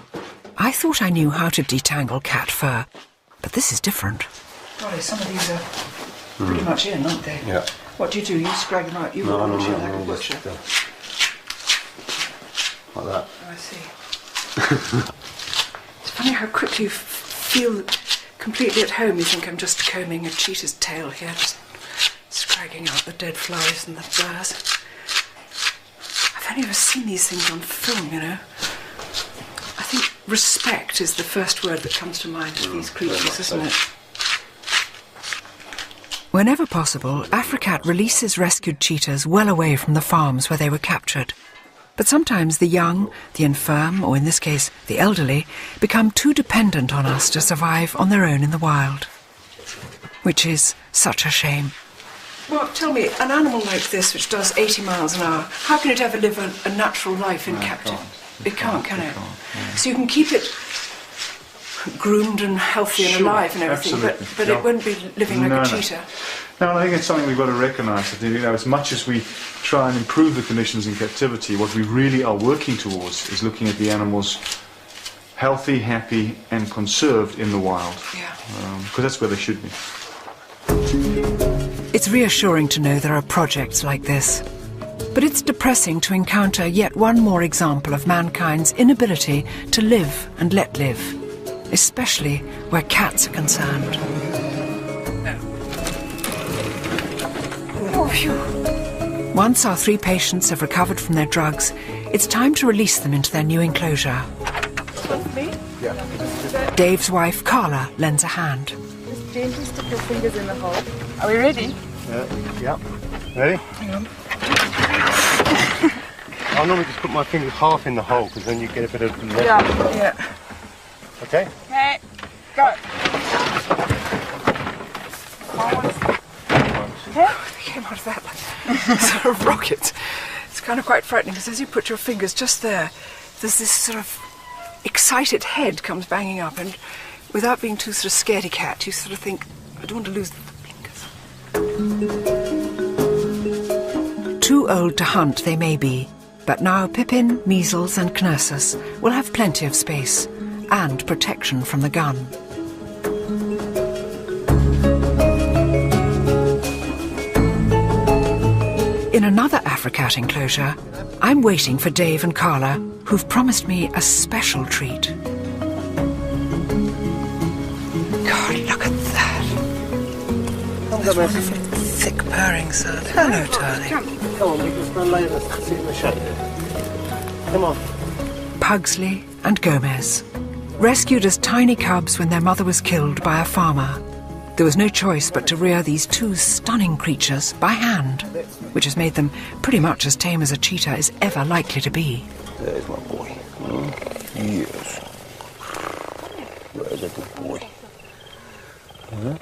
I thought I knew how to detangle cat fur, but this is different. Golly, some of these are pretty much in, aren't they? Yeah. What do? You scrag them out? You No, walk no, like no, a butcher. Like that. Oh, I see. It's funny how quickly you feel completely at home. You think I'm just combing a cheetah's tail here, just scragging out the dead flies and the burrs. I've only ever seen these things on film, you know. I think respect is the first word that comes to mind for these creatures, isn't it? Whenever possible, Africat releases rescued cheetahs well away from the farms where they were captured. But sometimes the young, the infirm, or in this case, the elderly, become too dependent on us to survive on their own in the wild. Which is such a shame. Well, tell me, an animal like this, which does 80 miles an hour, how can it ever live a natural life in captivity? It can't, can it? So you can keep it groomed and healthy and alive and everything, but it won't be living like a cheetah. No, I think it's something we've got to recognise. That, you know, as much as we try and improve the conditions in captivity, what we really are working towards is looking at the animals healthy, happy, and conserved in the wild. Yeah. Because that's where they should be. It's reassuring to know there are projects like this. But it's depressing to encounter yet one more example of mankind's inability to live and let live, especially where cats are concerned. Oh, phew. Once our 3 patients have recovered from their drugs, it's time to release them into their new enclosure. One for me? Yeah. Dave's wife, Carla, lends a hand. Just gently stick your fingers in the hole. Are we ready? Yeah. Ready? Hang on. I'll normally just put my fingers half in the hole because then you get a bit of... Yeah. Okay? Okay, go. They came out of that like sort of rocket. It's kind of quite frightening because as you put your fingers just there, there's this sort of excited head comes banging up, and without being too sort of scaredy cat, you sort of think, I don't want to lose the fingers. Too old to hunt they may be, but now Pippin, Measles and Knersus will have plenty of space and protection from the gun. In another Africat enclosure, I'm waiting for Dave and Carla, who've promised me a special treat. God, look at that. That's wonderful thick purring sound. Hello, darling. Come on, you can stand later and sit in the shade. Come on. Pugsley and Gomez, rescued as tiny cubs when their mother was killed by a farmer. There was no choice but to rear these 2 stunning creatures by hand, which has made them pretty much as tame as a cheetah is ever likely to be. There's my boy. Yes. There's a good boy. Huh?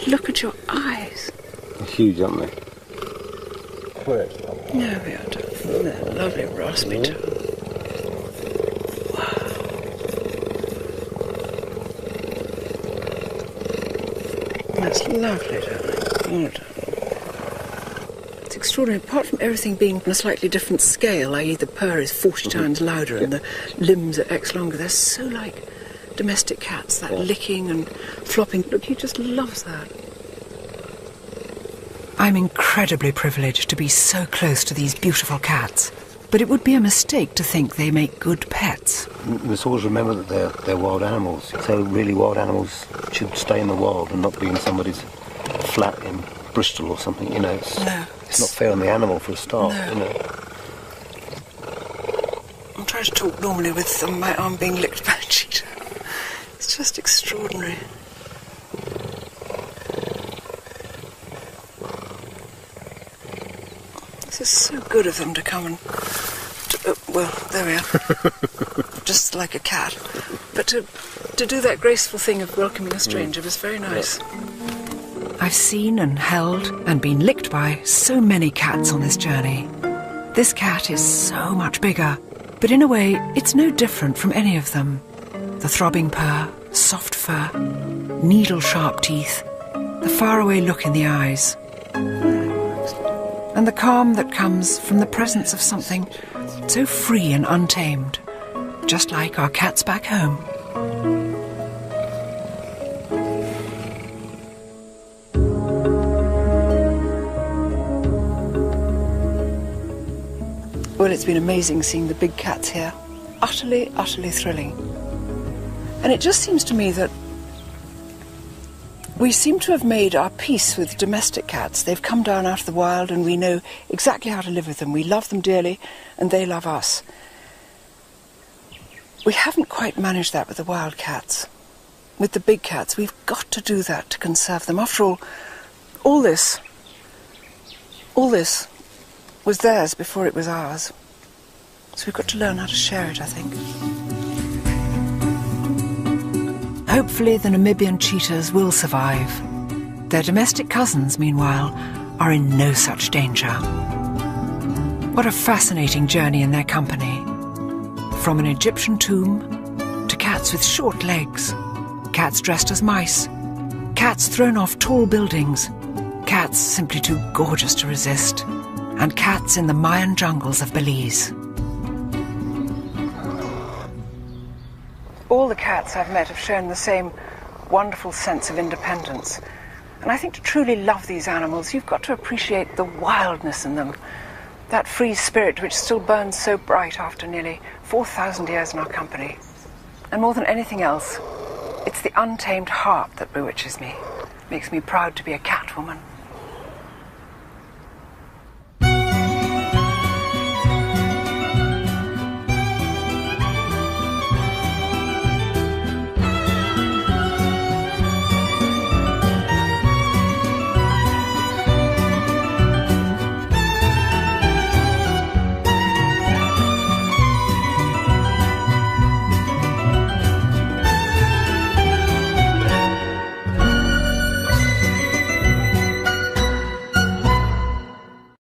Look at your eyes. They're huge, aren't they? Where's my boy? No, we are they're lovely raspy too. That's lovely, darling. It's extraordinary. Apart from everything being on a slightly different scale, i.e. the purr is 40 times louder and the limbs are X longer, they're so like domestic cats, that licking and flopping. Look, he just loves that. I'm incredibly privileged to be so close to these beautiful cats, but it would be a mistake to think they make good pets. We must always remember that they're wild animals. So really wild animals should stay in the wild and not be in somebody's flat in Bristol or something, you know. It's not fair on the animal for a start, you know. I'm trying to talk normally with my arm being licked by a cheetah. It's just extraordinary. This is so good of them to come and... well, there we are. Just like a cat. But to do that graceful thing of welcoming a stranger was very nice. I've seen and held and been licked by so many cats on this journey. This cat is so much bigger, But in a way, it's no different from any of them. The throbbing purr, soft fur, needle-sharp teeth, the faraway look in the eyes, and the calm that comes from the presence of something so free and untamed, just like our cats back home. Well, it's been amazing seeing the big cats here. Utterly, utterly thrilling. And it just seems to me that we seem to have made our peace with domestic cats. They've come down out of the wild and we know exactly how to live with them. We love them dearly and they love us. We haven't quite managed that with the wild cats. With the big cats, we've got to do that to conserve them. After all this was theirs before it was ours. So we've got to learn how to share it, I think. Hopefully the Namibian cheetahs will survive. Their domestic cousins, meanwhile, are in no such danger. What a fascinating journey in their company. From an Egyptian tomb to cats with short legs, cats dressed as mice, cats thrown off tall buildings, cats simply too gorgeous to resist, and cats in the Mayan jungles of Belize. All the cats I've met have shown the same wonderful sense of independence. And I think to truly love these animals, you've got to appreciate the wildness in them, that free spirit which still burns so bright after nearly 4,000 years in our company. And more than anything else, it's the untamed heart that bewitches me, makes me proud to be a cat woman.